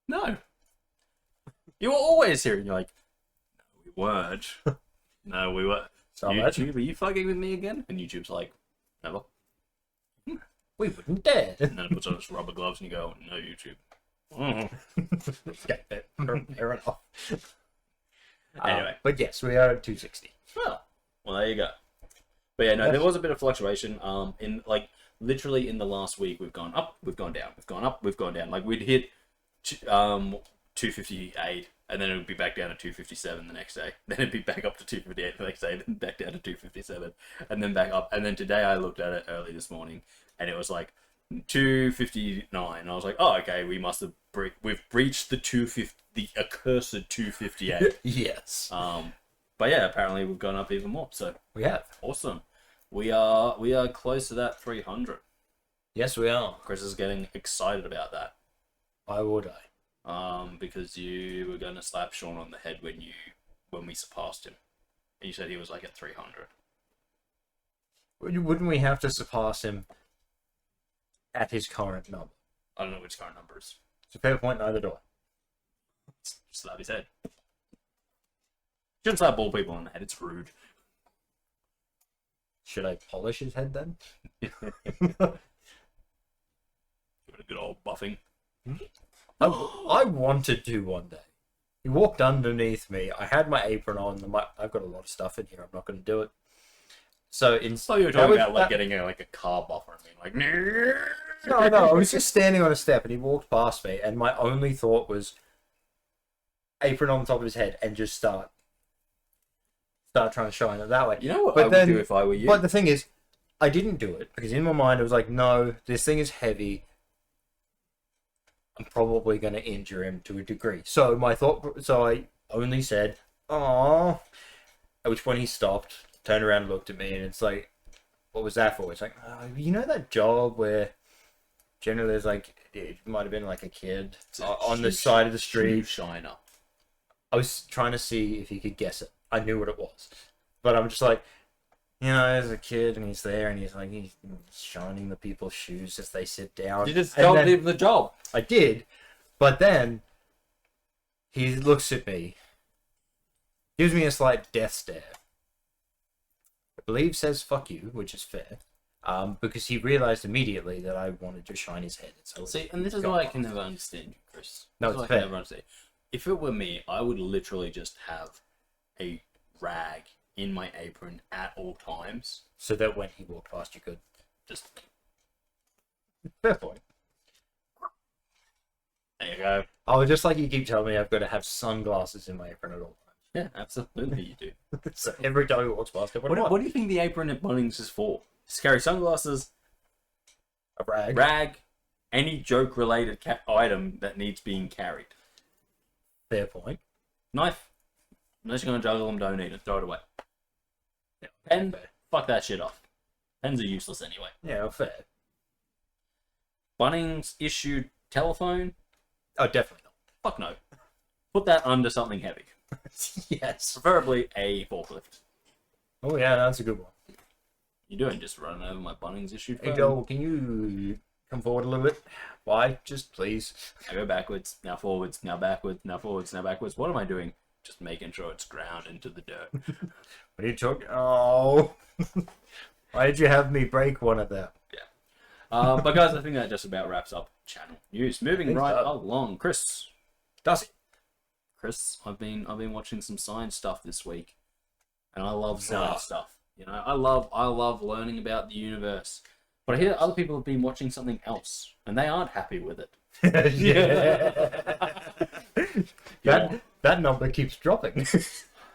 no. You were always here. And you're like, no, we weren't. No, we were. YouTube, are you fucking with me again? And YouTube's like, never. We wouldn't dare. And then it puts on its rubber gloves and you go, no, YouTube. Fair enough. Anyway. But yes, we are at 260. Well, there you go. But yeah, no, there was a bit of fluctuation. Literally in the last week, we've gone up, we've gone down, we've gone up, we've gone down. Like, we'd hit 258, and then it would be back down to 257 the next day. Then it'd be back up to 258 the next day, then back down to 257, and then back up. And then today I looked at it early this morning, and it was like 259. I was like, oh, okay, we must have we've breached the accursed 258. Yes. But yeah, apparently we've gone up even more. So We have. awesome. We are close to that 300. Yes, we are. Kris is getting excited about that. Why would I? Because you were going to slap Sean on the head when we surpassed him. And you said he was like at 300. Wouldn't we have to surpass him at his current number? I don't know which current number is. It's a fair point, neither do I. Slap his head. Shouldn't slap all people on the head, it's rude. Should I polish his head then? Give it a good old buffing. I wanted to one day. He walked underneath me. I had my apron on. I've got a lot of stuff in here. I'm not going to do it. So I thought you were talking about like getting a car buffer and being like, no. I was just standing on a step and he walked past me, and my only thought was apron on top of his head and just start trying to shine it that way. You know what I would do if I were you? But the thing is, I didn't do it because in my mind I was like, no, this thing is heavy. I'm probably going to injure him to a degree. So I only said, "Aww," at which point he stopped, turned around and looked at me, and it's like, what was that for? It's like, you know that job where generally there's like, it might have been like a kid on the side of the street. Shiner. I was trying to see if he could guess it. I knew what it was. But I'm just like, you know, there's a kid and he's there and he's shining the people's shoes as they sit down. You just told him the job. I did. But then he looks at me, gives me a slight death stare. I believe says fuck you, which is fair. Because he realized immediately that I wanted to shine his head. So see, and this is why I can never understand you, Chris. No, it's fair. If it were me, I would literally just have a rag in my apron at all times. So that when he walked past, you could just... Fair point. There you go. Oh, just like you keep telling me I've got to have sunglasses in my apron at all times. Yeah, absolutely you do. So every time he walks past, what do you think the apron at Bunnings is for? Just carry sunglasses, a rag, any joke-related item that needs being carried. Fair point. Knife. Unless you're going to juggle them, don't need it. Throw it away. Yeah. Pen, fuck that shit off. Pens are useless anyway. Yeah, fair. Bunnings issued telephone? Oh, definitely not. Fuck no. Put that under something heavy. Yes. Preferably a forklift. Oh, yeah, that's a good one. You doing just running over my Bunnings issued phone? Hey, Joel, can you come forward a little bit? Why? Just please. I go backwards, now forwards, now backwards, now forwards, now backwards. What am I doing? Just making sure it's ground into the dirt. What are you talking? Oh. Why did you have me break one of them? Yeah. But guys, I think that just about wraps up channel news. Moving right along. Kris. Darcy. Kris, I've been watching some science stuff this week. And I love science stuff. You know, I love learning about the universe. But I hear other people have been watching something else, and they aren't happy with it. Yeah. That number keeps dropping.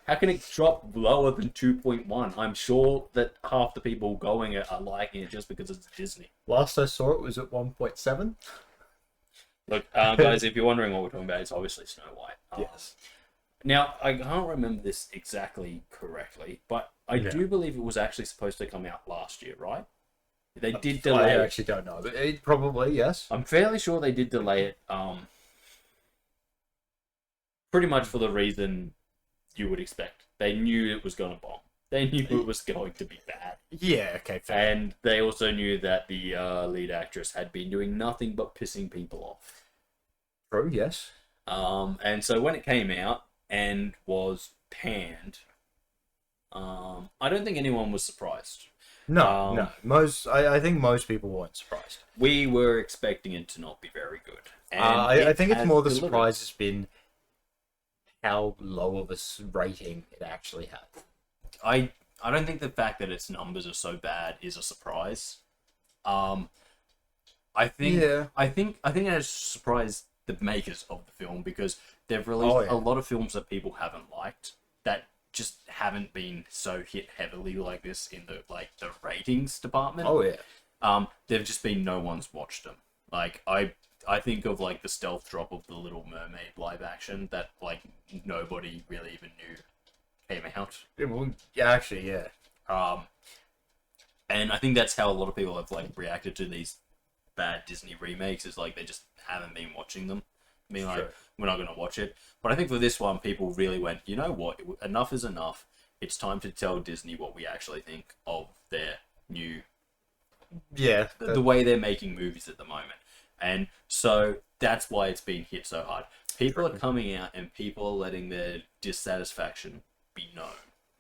How can it drop lower than 2.1? I'm sure that half the people going it are liking it just because it's Disney. Last I saw it was at 1.7. Look, guys, if you're wondering what we're talking about, it's obviously Snow White. Yes. Now, I can't remember this exactly correctly, but I do believe it was actually supposed to come out last year, right? They did delay it. I actually don't know, but it probably, yes. I'm fairly sure they did delay it, pretty much for the reason you would expect. They knew it was going to bomb. They knew it was going to be bad. Yeah, okay, fair. And they also knew that the lead actress had been doing nothing but pissing people off. True, yes. And so when it came out and was panned, I don't think anyone was surprised. No. I think most people weren't surprised. We were expecting it to not be very good. And I think it's more the surprise has been how low of a rating it actually had. I don't think the fact that its numbers are so bad is a surprise. I think it has surprised the makers of the film because they've released a lot of films that people haven't liked that just haven't been so hit heavily like this in the ratings department. Oh yeah. They've just been no one's watched them. Like I think of like the stealth drop of the Little Mermaid live action that like nobody really even knew came out. And I think that's how a lot of people have like reacted to these bad Disney remakes is like they just haven't been watching them. I mean, like, we're not going to watch it. But I think for this one, people really went, you know what? Enough is enough. it's time to tell Disney what we actually think of their new Yeah. the way they're making movies at the moment. And so that's why it's being hit so hard. People are coming out and people are letting their dissatisfaction be known.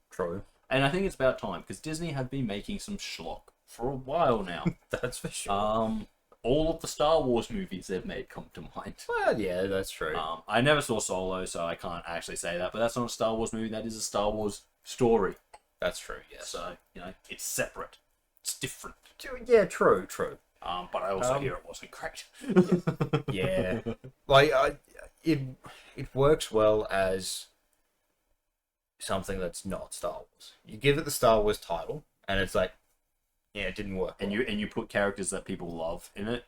True. And I think it's about time, because Disney have been making some schlock for a while now. That's for sure. All of the Star Wars movies they've made come to mind. Well, yeah, that's true. I never saw Solo, so I can't actually say that, but that's not a Star Wars movie, that is a Star Wars story. That's true, yes. So, it's separate. It's different. Yeah, true. But I also hear it wasn't great. Yeah. Like, it works well as something that's not Star Wars. You give it the Star Wars title, and it's like, yeah, it didn't work. And you put characters that people love in it,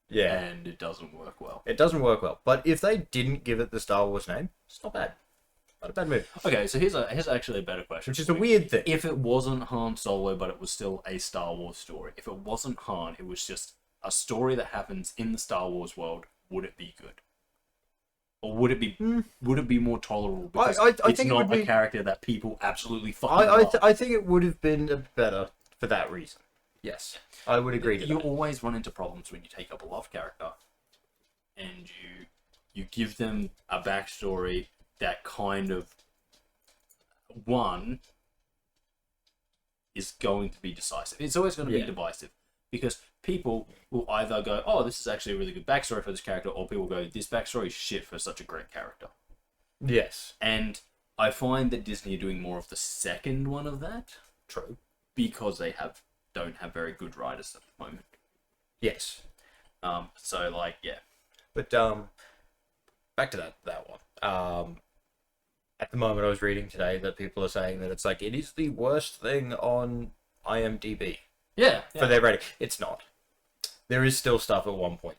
yeah, and it doesn't work well. It doesn't work well. But if they didn't give it the Star Wars name, it's not bad. Not a bad move. Okay, so here's actually a better question. Which is a weird thing. If it wasn't Han Solo, but it was still a Star Wars story, if it wasn't Han, it was just a story that happens in the Star Wars world, would it be good? Or would it be more tolerable? Because I it's think it not would a be... character that people absolutely fucking love. I think it would have been better for that reason. Yes, I would agree to You that. always run into problems when you take up a love character and you give them a backstory that kind of, one, is going to be decisive. It's always going to be divisive, because people will either go, oh, this is actually a really good backstory for this character, or people go, this backstory is shit for such a great character. Yes. And I find that Disney are doing more of the second one of that. True. Because they don't have very good writers at the moment. Yes. So, like, yeah. But back to that one. At the moment, I was reading today that people are saying that it's like, it is the worst thing on IMDb. Yeah. For their rating. It's not. There is still stuff at 1.3.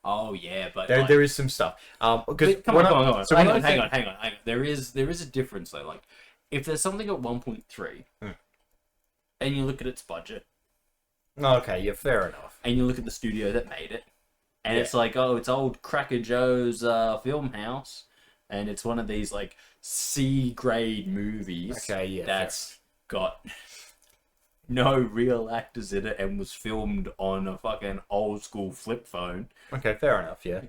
Oh yeah, but there is some stuff. Because come on. So hang on. There is a difference though. Like, if there's something at 1.3, and you look at its budget, okay, yeah, fair enough. and you look at the studio that made it, and it's like, oh, it's old Cracker Joe's film house, and it's one of these like C grade movies. Okay, yeah, that's got no real actors in it and was filmed on a fucking old school flip phone. Okay, fair enough. Yeah.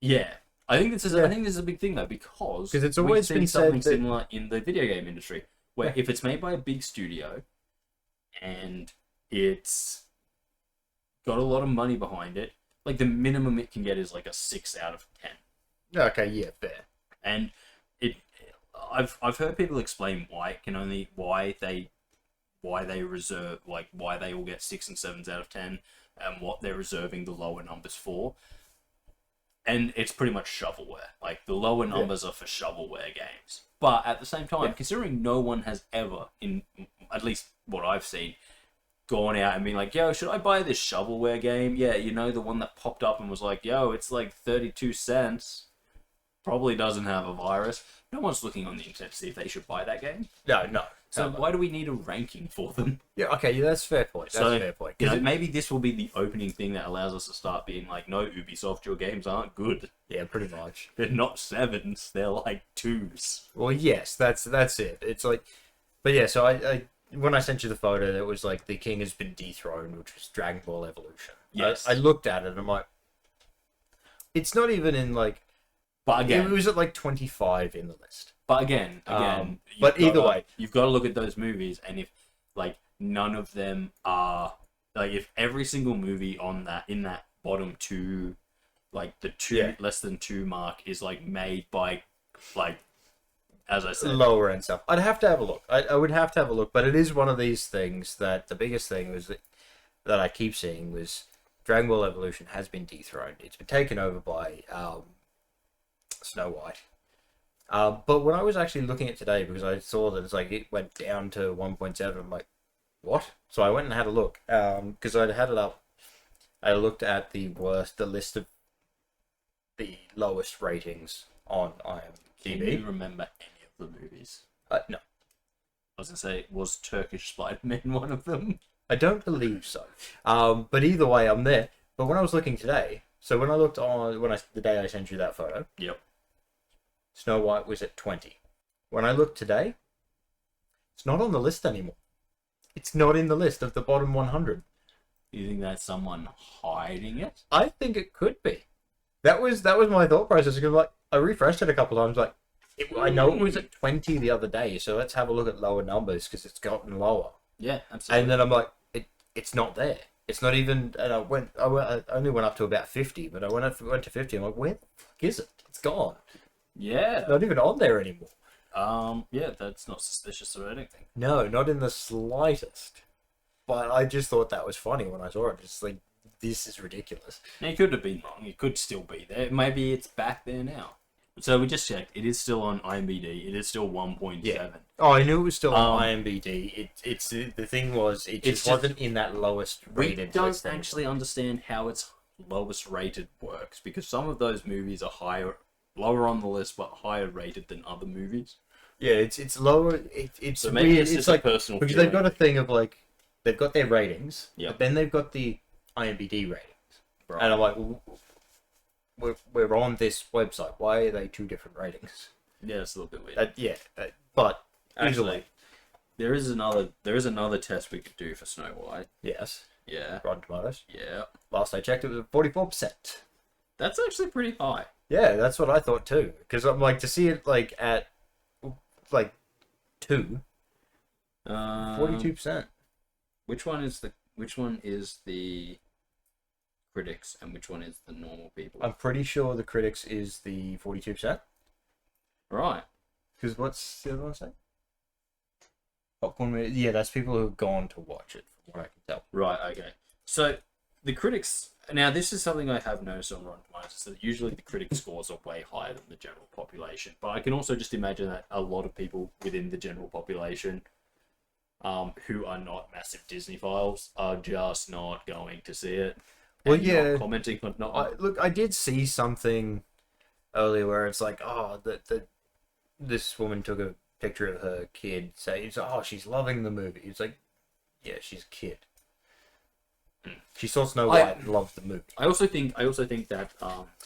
Yeah. I think this is a big thing though, because it's always been something said that... similar in the video game industry, where if it's made by a big studio and it's got a lot of money behind it, like the minimum it can get is like a 6 out of 10. Okay, yeah, fair. And I've heard people explain why they reserve, like why they all get 6 and 7s out of 10 and what they're reserving the lower numbers for. And it's pretty much shovelware. Like, the lower numbers are for shovelware games. But at the same time, considering no one has ever, in at least what I've seen, gone out and been like, yo, should I buy this shovelware game? Yeah, the one that popped up and was like, yo, it's like 32 cents. Probably doesn't have a virus. No one's looking on the internet to see if they should buy that game. No. So why do we need a ranking for them? Yeah, okay, yeah, that's a fair point. That's a fair point. Maybe this will be the opening thing that allows us to start being like, no, Ubisoft, your games aren't good. Yeah, pretty much. They're not 7s, they're like 2s. Well, yes, that's it. It's like, but yeah, so I when I sent you the photo, it was like the king has been dethroned, which was Dragon Ball Evolution. Yes. I looked at it and I'm like, it's not even in like, but again, it was at like 25 in the list. But again, but either way, you've got to look at those movies, and if like none of them are like, if every single movie in that bottom 2, like the 2 less than 2 mark is like made by, like, as I said, lower end stuff, I'd have to have a look. I would have to have a look, but it is one of these things that the biggest thing was that I keep seeing was Dragon Ball Evolution has been dethroned. It's been taken over by Snow White. But when I was actually looking at today, because I saw that it's like it went down to 1.7, I'm like, what? So I went and had a look, because I'd had it up. I looked at the list of the lowest ratings on IMDb. Can you remember any of the movies? No. I was gonna say, was Turkish Spider-Man one of them? I don't believe so. But either way, I'm there. But when I was looking today, so when I looked on the day I sent you that photo, yep, Snow White was at 20. when I look today, it's not on the list anymore. It's not in the list of the bottom 100. You think that's someone hiding it? I think it could be. That was my thought process. Because like I refreshed it a couple times. Like I know it was at 20 the other day, so let's have a look at lower numbers because it's gotten lower. Yeah, absolutely. And then I'm like, it's not there. It's not even. And I only went up to about 50, but I went to 50. I'm like, where the fuck is it? It's gone. Yeah. It's not even on there anymore. Yeah, that's not suspicious or anything. No, not in the slightest. But I just thought that was funny when I saw it. It's like, this is ridiculous. Now, it could have been wrong. It could still be there. Maybe it's back there now. So we just checked. It is still on IMDb. It is still 1.7. Yeah. Oh, I knew it was still on IMDb. It's the thing was, it just wasn't in that lowest rated. We don't actually understand how its lowest rated works, because some of those movies are lower on the list, but higher rated than other movies. Yeah, it's lower. It's so maybe weird. it's like personal because feeling. they've got a thing of like they've got their ratings, yeah, but then they've got the IMDb ratings, right. And I'm like, we're on this website. Why are they two different ratings? Yeah, it's a little bit weird. But actually, there is another test we could do for Snow White. Yes. Yeah. Rotten Tomatoes. Yeah. Last I checked, it was 44%. That's actually pretty high. Yeah, that's what I thought too. Because I'm like, to see it like at like 42%. Which one is the critics and which one is the normal people? I'm pretty sure the critics is the 42%. Right. Because what's the other one say? Popcorn. Yeah, that's people who have gone to watch it, from what I can tell. Right. Okay. So the critics. Now, this is something I have noticed on Rotten Tomatoes, is that usually the critic scores are way higher than the general population. But I can also just imagine that a lot of people within the general population, who are not massive Disney files, are just not going to see it. Well, yeah. Not commenting on not. Look, I did see something earlier where it's like, oh, this woman took a picture of her kid, saying, oh, she's loving the movie. It's like, yeah, she's a kid. She saw Snow White and loved the movie. I also think that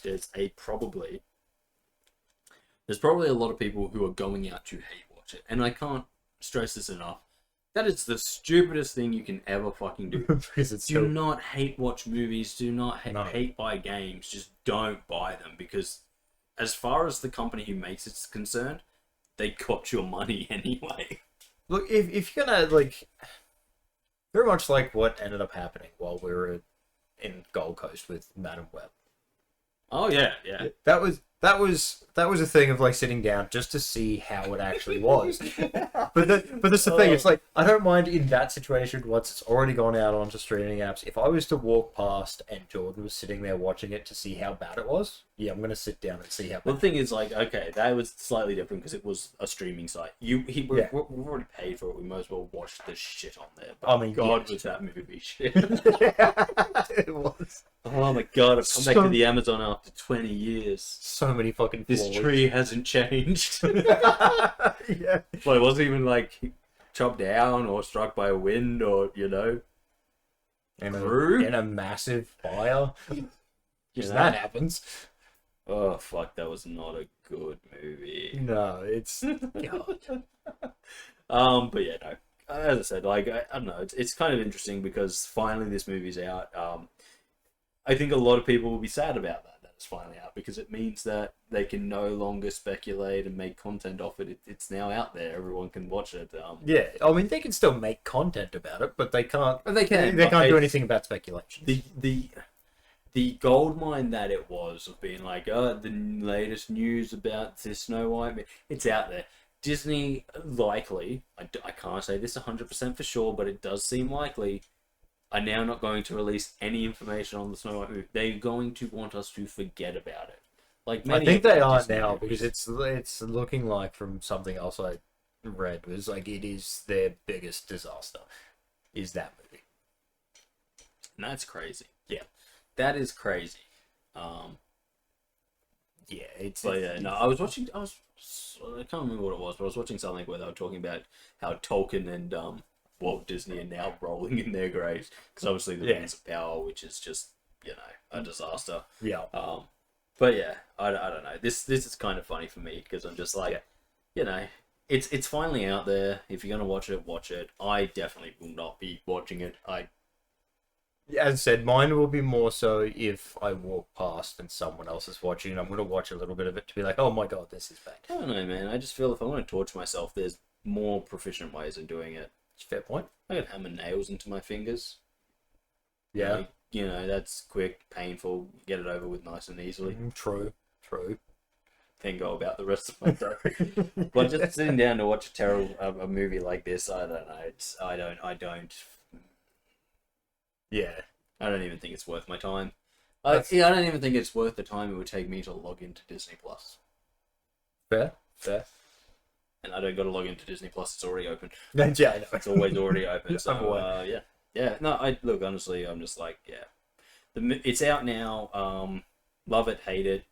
there's probably a lot of people who are going out to hate watch it, and I can't stress this enough. That is the stupidest thing you can ever fucking do. Because it's do not hate watch movies. Do not hate buy games. Just don't buy them, because as far as the company who makes it's concerned, they got your money anyway. Look, if you're gonna like. Very much like what ended up happening while we were in Gold Coast with Madam Web. Oh yeah. That was a thing of like sitting down just to see how it actually was. but that's the thing. It's like I don't mind in that situation once it's already gone out onto streaming apps. If I was to walk past and Jordan was sitting there watching it to see how bad it was, yeah, I'm gonna sit down and see how bad. Well, the thing is, like, okay, that was slightly different because it was a streaming site. We've already paid for it. We might as well watch the shit on there. But I mean, God, was that movie shit? It was. Oh my God! I've come back to the Amazon after 20 years. So many fucking This flaws. tree hasn't changed. Yeah. But it wasn't even like chopped down or struck by a wind or In grew a massive fire. You know? That happens. Oh fuck! That was not a good movie. No, it's God. But yeah, no. As I said, like I don't know. It's kind of interesting because finally this movie's out. I think a lot of people will be sad about that it's finally out, because it means that they can no longer speculate and make content off it. It's now out there. Everyone can watch it. Yeah, I mean they can still make content about it, but they can't. They can't do anything about speculation. The goldmine that it was of being like, the latest news about this Snow White, it's out there. Disney likely, I can't say this 100% for sure, but it does seem likely, are now not going to release any information on the Snow White movie. They're going to want us to forget about it. Like I think they are now, because it's looking like, from something else I read, was like it is their biggest disaster, is that movie. And that's crazy. Yeah. That is crazy. Yeah, it's. But yeah, no, I can't remember what it was, but I was watching something where they were talking about how Tolkien and Walt Disney are now rolling in their graves, because obviously the Rings of Power, which is just a disaster. Yeah. But yeah, I don't know. This is kind of funny for me, because I'm just like, it's finally out there. If you're gonna watch it, watch it. I definitely will not be watching it. As I said, mine will be more so if I walk past and someone else is watching, and I'm going to watch a little bit of it to be like, oh my god, this is bad. I don't know, man. I just feel if I want to torture myself, there's more proficient ways of doing it. Fair point. I can hammer nails into my fingers. Yeah. Like, you know, that's quick, painful, get it over with nice and easily. True. Then go about the rest of my day. But just sitting down to watch a movie like this, I don't know. I don't. Yeah. I don't even think it's worth my time. I don't even think it's worth the time it would take me to log into Disney Plus. Fair. And I don't got to log into Disney Plus; it's already open. Yeah, I know. It's always already open. So I'm aware. yeah. No, I look honestly. I'm just like, it's out now. Love it, hate it,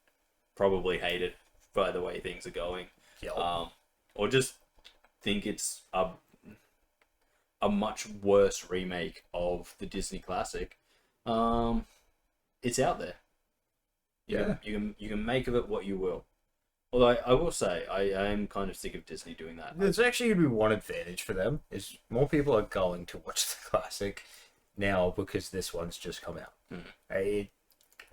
probably hate it by the way things are going. Yeah. Or just think it's a much worse remake of the Disney classic. It's out there. You can make of it what you will. Although I will say I am kind of sick of Disney doing that. There's actually going to be one advantage for them is more people are going to watch the classic now because this one's just come out.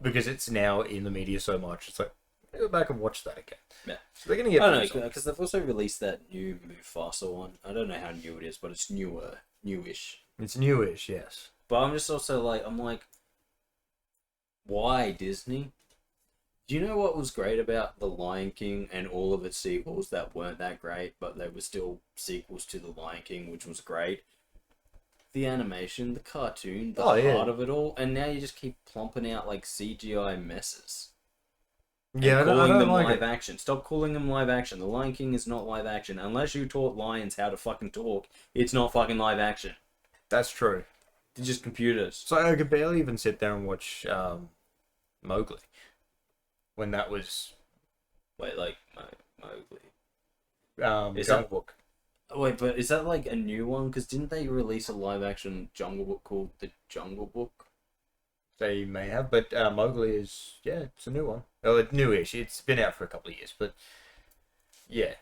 Because it's now in the media so much, it's like go back and watch that again. Yeah, so they're going to get. I don't know because they've also released that new Mufasa one. I don't know how new it is, but it's newish. It's newish, yes. But I'm just also like why Disney? Do you know what was great about The Lion King and all of its sequels that weren't that great, but they were still sequels to The Lion King, which was great? The animation, the cartoon, the heart of it all, and now you just keep plumping out like CGI messes. Yeah, I calling don't them like live it. action. Stop calling them live action. The Lion King is not live action. Unless you taught lions how to fucking talk, it's not fucking live action. That's true. They're just computers. So I could barely even sit there and watch Mowgli when that was Wait, like Mowgli. Is Jungle that- Book. Wait, but is that like a new one? Because didn't they release a live action Jungle Book called The Jungle Book? They may have, but Mowgli is it's a new one. Oh, it's newish. It's been out for a couple of years, but yeah.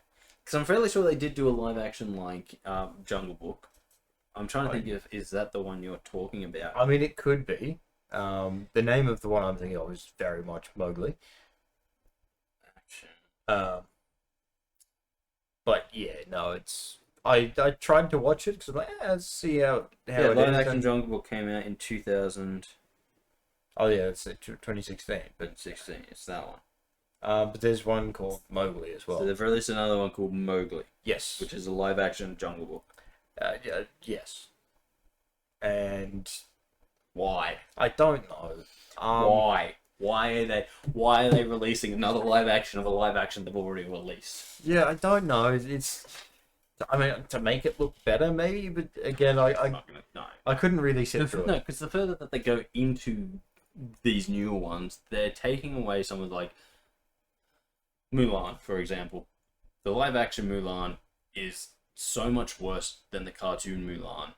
Because I'm fairly sure they did do a live action like Jungle Book. I'm trying to think if is that the one you're talking about. I mean, it could be. The name of the one I'm thinking of is very much Mowgli. Action. But yeah, no, it's. I tried to watch it because I'm like, let's see how it live is. action Jungle Book came out in 2016. Oh yeah, it's 2016, but 16. It's that one. but there's one called Mowgli as well. So they've released another one called Mowgli, Yes. which is a live action Jungle Book. Yes. And Why? I don't know. Why? Why are they releasing another live action of a live action they've already released? Yeah, I don't know. It's. I mean, to make it look better, maybe, but again, I No. I couldn't really sit through No, it. because the further that they go into these newer ones, they're taking away some of like Mulan, for example. The live action Mulan is so much worse than the cartoon Mulan.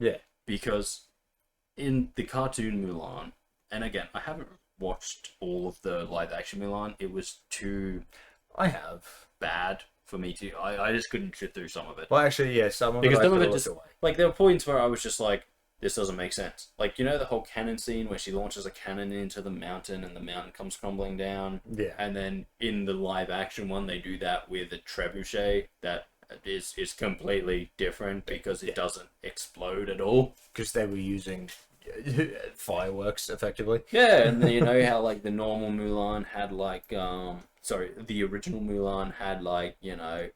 Yeah. Because in the cartoon Mulan, and again, I haven't watched all of the live action Mulan. It was too I have. bad for me to. I just couldn't sit through some of it. Well, actually, yeah, some of Because it some I of it could just look away. like there were points where I was just like, this doesn't make sense. Like, you know, the whole cannon scene where she launches a cannon into the mountain and the mountain comes crumbling down. Yeah. And then in the live action one, they do that with a trebuchet that is completely different because it doesn't explode at all. Because they were using fireworks, effectively. Yeah, and then you know how like the normal Mulan had like the original Mulan had like, you know,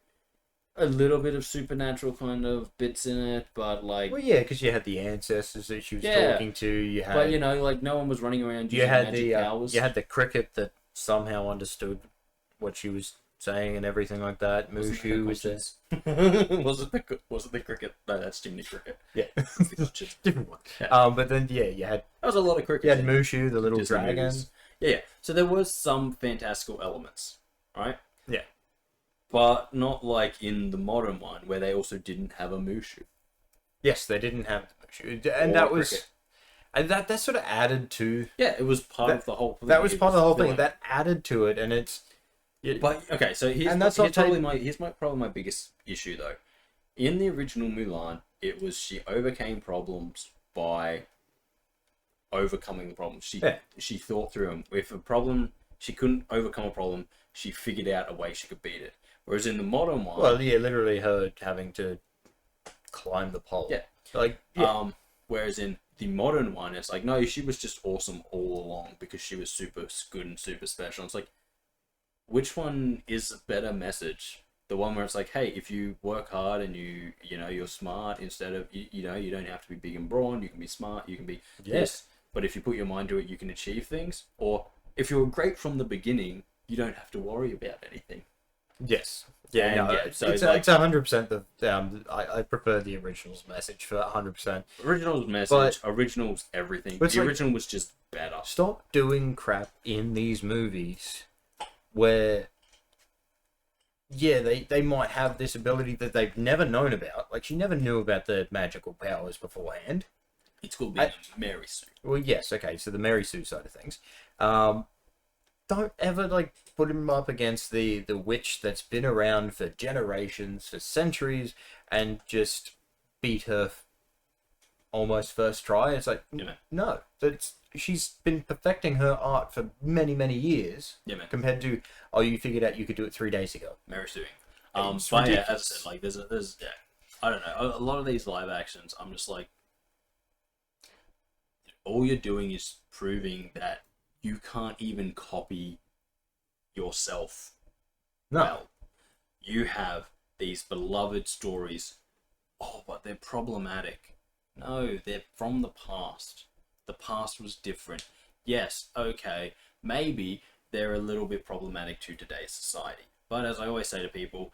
a little bit of supernatural kind of bits in it, but like Well, yeah, because you had the ancestors that she was talking to. You had, but you know, like no one was running around you using had magic the powers. you had the cricket that somehow understood what she was saying and everything like that. Mushu was there. was it the cricket? No, that's Jiminy Cricket. Yeah, It's the Glitches. different one. Yeah. But then you had That was a lot of cricket. you had Mushu, the little Disney dragon. movies. Yeah. So there was some fantastical elements, right? Yeah. But not like in the modern one where they also didn't have a Mushu. Yes, they didn't have the Mushu, and Or that was, cricket. and that sort of added to. Yeah, it was part of the whole thing. That was It part of the whole thing. filling. That added to it, and it's Yeah. But okay, so And that's not probably my biggest issue though. In the original Mulan, it was she overcame problems by overcoming the problem. She thought through them. If a problem she couldn't overcome a problem, she figured out a way she could beat it. Whereas in the modern one, Well, yeah, literally her having to climb the pole. Yeah. Like, yeah. Whereas in the modern one, it's like, no, she was just awesome all along because she was super good and super special. It's like, which one is a better message? The one where it's like, hey, if you work hard and you're smart, instead of you don't have to be big and brawn, you can be smart, you can be this, but if you put your mind to it, you can achieve things. Or if you're great from the beginning, you don't have to worry about anything. Yes. Yeah, no, yeah, so it's 100% the I prefer the original's message for that 100%. Original's message, original's everything. The original was just better. Stop doing crap in these movies where, yeah, they might have this ability that they've never known about. Like, she never knew about the magical powers beforehand. It's called being a Mary Sue. Well, yes, okay, so the Mary Sue side of things. Don't ever, like, put him up against the witch that's been around for generations, for centuries, and just beat her almost first try. It's like, no, she's been perfecting her art for many, many years. Yeah, man. Compared to, you figured out you could do it 3 days ago. Mary Sueing. But yeah, as I said, like, there's I don't know, a lot of these live actions, I'm just like, all you're doing is proving that you can't even copy yourself. No. Well, you have these beloved stories, but they're problematic. No, they're from the past. The past was different. Yes, okay, maybe they're a little bit problematic to today's society. But as I always say to people,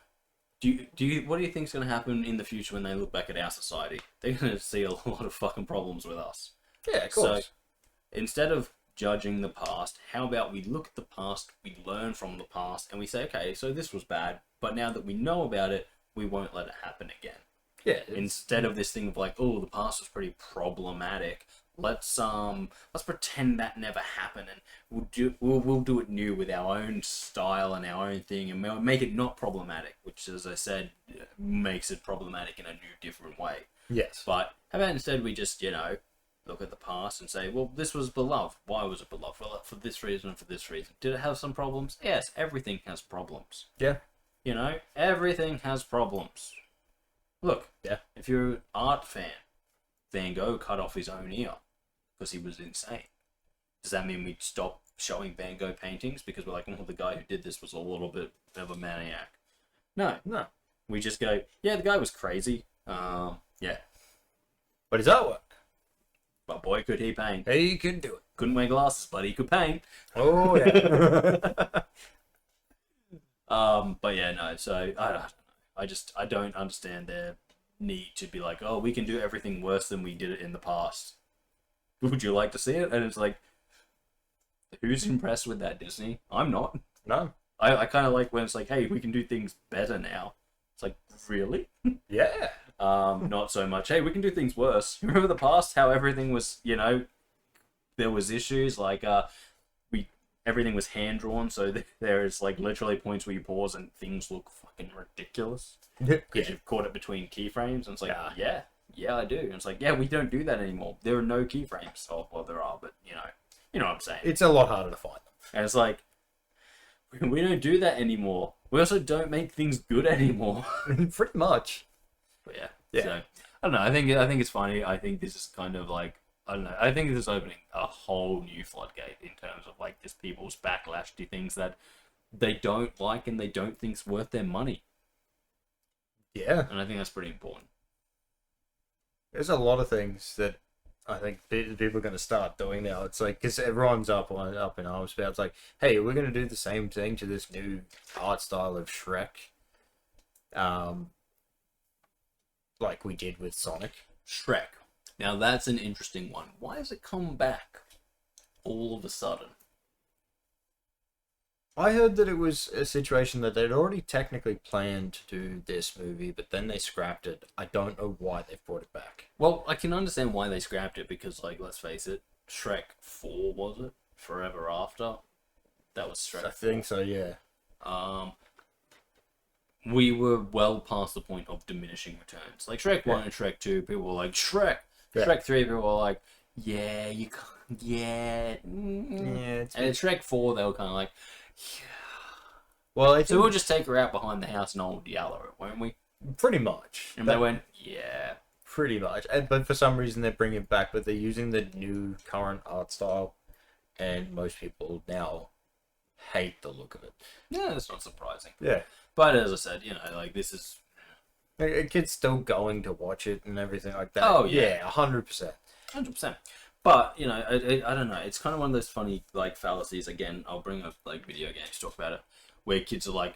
what do you think is going to happen in the future when they look back at our society? They're going to see a lot of fucking problems with us. Yeah, of course. So, instead of judging the past, how about we look at the past, we learn from the past, and we say, okay, so this was bad, but now that we know about it, we won't let it happen again. Yeah. Instead of this thing of like, the past was pretty problematic, let's pretend that never happened, and we'll do it new with our own style and our own thing, and we'll make it not problematic, which, as I said, makes it problematic in a new, different way. Yes. But how about instead we just, look at the past and say, well, this was beloved. Why was it beloved? Well, for this reason and for this reason. Did it have some problems? Yes, everything has problems. Yeah. Everything has problems. Look, if you're an art fan, Van Gogh cut off his own ear because he was insane. Does that mean we'd stop showing Van Gogh paintings because we're like, the guy who did this was a little bit of a maniac? No. We just go, yeah, the guy was crazy. Yeah. But his artwork. But boy, could he paint. He could do it. Couldn't wear glasses, but he could paint. Oh, yeah. But yeah, no, so, I don't know. I don't understand their need to be like, we can do everything worse than we did it in the past. Would you like to see it? And it's like, who's impressed with that, Disney? I'm not. No. I kind of like when it's like, hey, we can do things better now. It's like, really? Yeah. Not so much, hey, we can do things worse. Remember the past, how everything was, there was issues, like, everything was hand-drawn, so there's, like, literally points where you pause and things look fucking ridiculous. Because you've caught it between keyframes, and it's like, yeah, I do. And it's like, yeah, we don't do that anymore. There are no keyframes. Oh, well, there are, but, you know what I'm saying. It's a lot harder to find them. And it's like, we don't do that anymore. We also don't make things good anymore. Pretty much. But yeah. So, I don't know. I think it's funny. I think this is kind of like, I don't know. I think this is opening a whole new floodgate in terms of like just people's backlash to things that they don't like and they don't think's worth their money. Yeah. And I think that's pretty important. There's a lot of things that I think people are going to start doing now. It's like, because everyone's up in arms about, it's like, hey, we're going to do the same thing to this new art style of Shrek. Like we did with Sonic. Shrek. Now that's an interesting one. Why has it come back all of a sudden? I heard that it was a situation that they'd already technically planned to do this movie, but then they scrapped it. I don't know why they've brought it back. Well, I can understand why they scrapped it because, like, let's face it, Shrek 4, was it? Forever After? That was Shrek 4. I think so, yeah. we were well past the point of diminishing returns. Like Shrek 1 and Shrek 2, people were like, Shrek! Yeah. Shrek 3, people were like, yeah, you can't, yeah. And in Shrek 4, they were kind of like, yeah. Well, So we'll just take her out behind the house and all yell at her, won't we? pretty much. And they went, yeah. Pretty much. But for some reason, they're bringing it back, but they're using the new current art style, and most people now hate the look of it. Yeah, that's not surprising. Yeah. But as I said, you know, like, this is... A kid's still going to watch it and everything like that. Oh, yeah. 100%. 100%. But, you know, I don't know. It's kind of one of those funny, like, fallacies. Again, I'll bring up, like, video games to talk about it, where kids are like,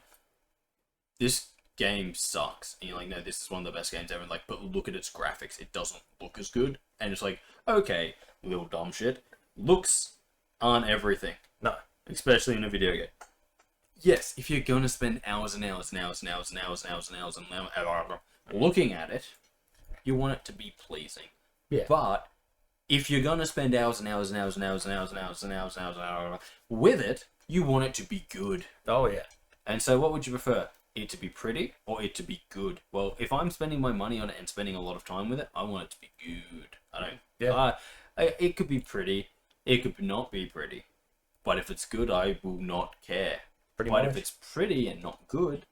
this game sucks. And you're like, no, this is one of the best games ever. Like, but look at its graphics. It doesn't look as good. And it's like, okay, little dumb shit. Looks aren't everything. No. Especially in a video game. Yes, if you're going to spend hours and hours and hours and hours and hours and hours and hours and hours looking at it, you want it to be pleasing. Yeah. But if you're going to spend hours and hours and hours and hours and hours and hours and hours and hours and hours with it, you want it to be good. Oh, yeah. And so what would you prefer? It to be pretty or it to be good? Well, if I'm spending my money on it and spending a lot of time with it, I want it to be good. I don't... Yeah. It could be pretty. It could not be pretty. But if it's good, I will not care. Pretty But much. if it's pretty and not good,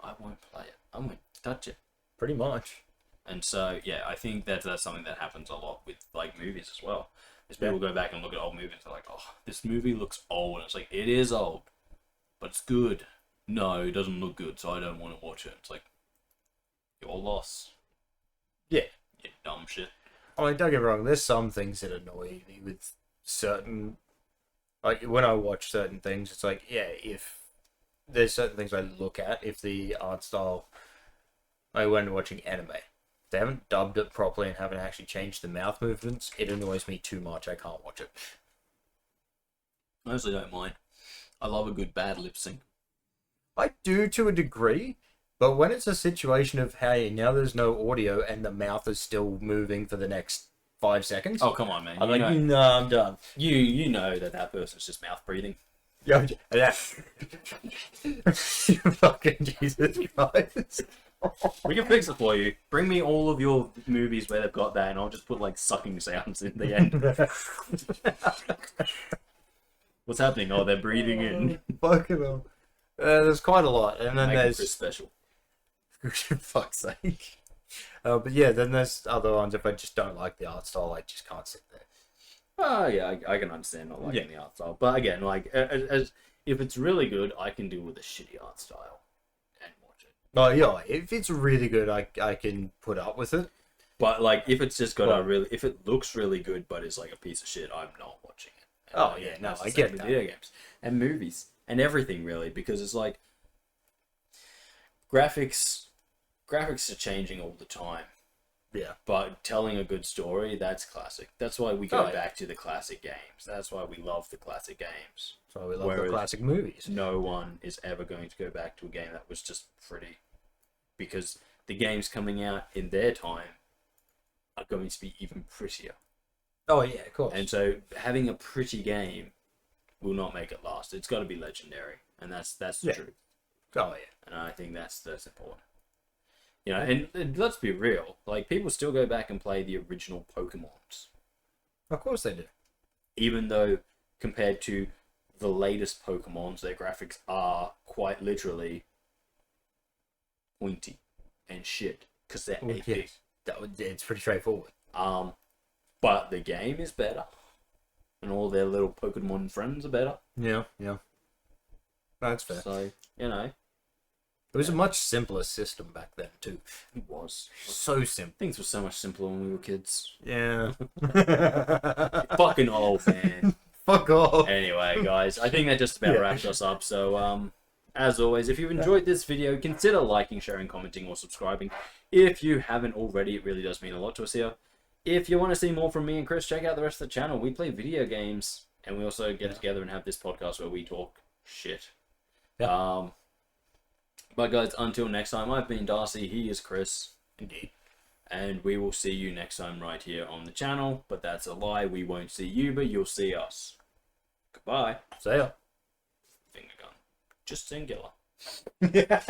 I won't play it. I won't touch it. Pretty much. And so, yeah, I think that's something that happens a lot with, like, movies as well. Is people go back and look at old movies and they're like, oh, this movie looks old. And it's like, it is old, but it's good. No, it doesn't look good, so I don't want to watch it. It's like, your loss. Yeah. You dumb shit. I mean, don't get me wrong, there's some things that annoy me with certain... Like, when I watch certain things, it's like, yeah, if... There's certain things I look at, if the art style... Like, when watching anime, if they haven't dubbed it properly and haven't actually changed the mouth movements, it annoys me too much, I can't watch it. I honestly don't mind. I love a good bad lip sync. I do to a degree, but when it's a situation of, hey, now there's no audio and the mouth is still moving for the next 5 seconds... Oh, come on, man. I'm like, no, I'm done. You know that person's just mouth breathing. Yeah. Fucking Jesus Christ. We can fix it for you. Bring me all of your movies where they've got that, and I'll just put, like, sucking sounds in the end. What's happening? Oh, they're breathing in. Fucking hell. There's quite a lot, and then Make it there's... Kris special. For fuck's sake. But yeah, then there's other ones. If I just don't like the art style, I just can't sit there. Oh, yeah, I can understand not liking the art style. But again, like, as if it's really good, I can deal with a shitty art style and watch it. Oh yeah, if it's really good, I can put up with it. But, like, if it's just got if it looks really good but is like a piece of shit, I'm not watching it. And Oh yeah, no, that's I the get same with that. video games and movies and everything really, because it's like graphics are changing all the time. Yeah. But telling a good story, that's classic. That's why we go Oh, yeah. back to the classic games. That's why we love the classic games. So we love Whereas the classic movies. No one is ever going to go back to a game that was just pretty, because the games coming out in their time are going to be even prettier. Oh yeah, of course. And so having a pretty game will not make it last. It's got to be legendary, and that's the truth. Oh yeah. And I think that's important. You know, and let's be real. Like, people still go back and play the original Pokemons, Of course they do. even though compared to the latest Pokemons, their graphics are quite literally pointy and shit because they're 8-bit. It's pretty straightforward. But the game is better, and all their little Pokemon friends are better. Yeah, yeah. That's fair. So, you know, It was a much simpler system back then too. it was. So simple. Things were so much simpler when we were kids. Yeah. Fucking old, man. Fuck off. Anyway, guys, I think that just about wraps us up. So, as always, if you enjoyed this video, consider liking, sharing, commenting, or subscribing. If you haven't already, it really does mean a lot to us here. If you want to see more from me and Kris, check out the rest of the channel. We play video games, and we also get together and have this podcast where we talk shit. Yeah. But guys, until next time, I've been Darcy, he is Kris. Indeed. And we will see you next time right here on the channel. But that's a lie, we won't see you, but you'll see us. Goodbye. See ya. Finger gun. Just singular. Yeah.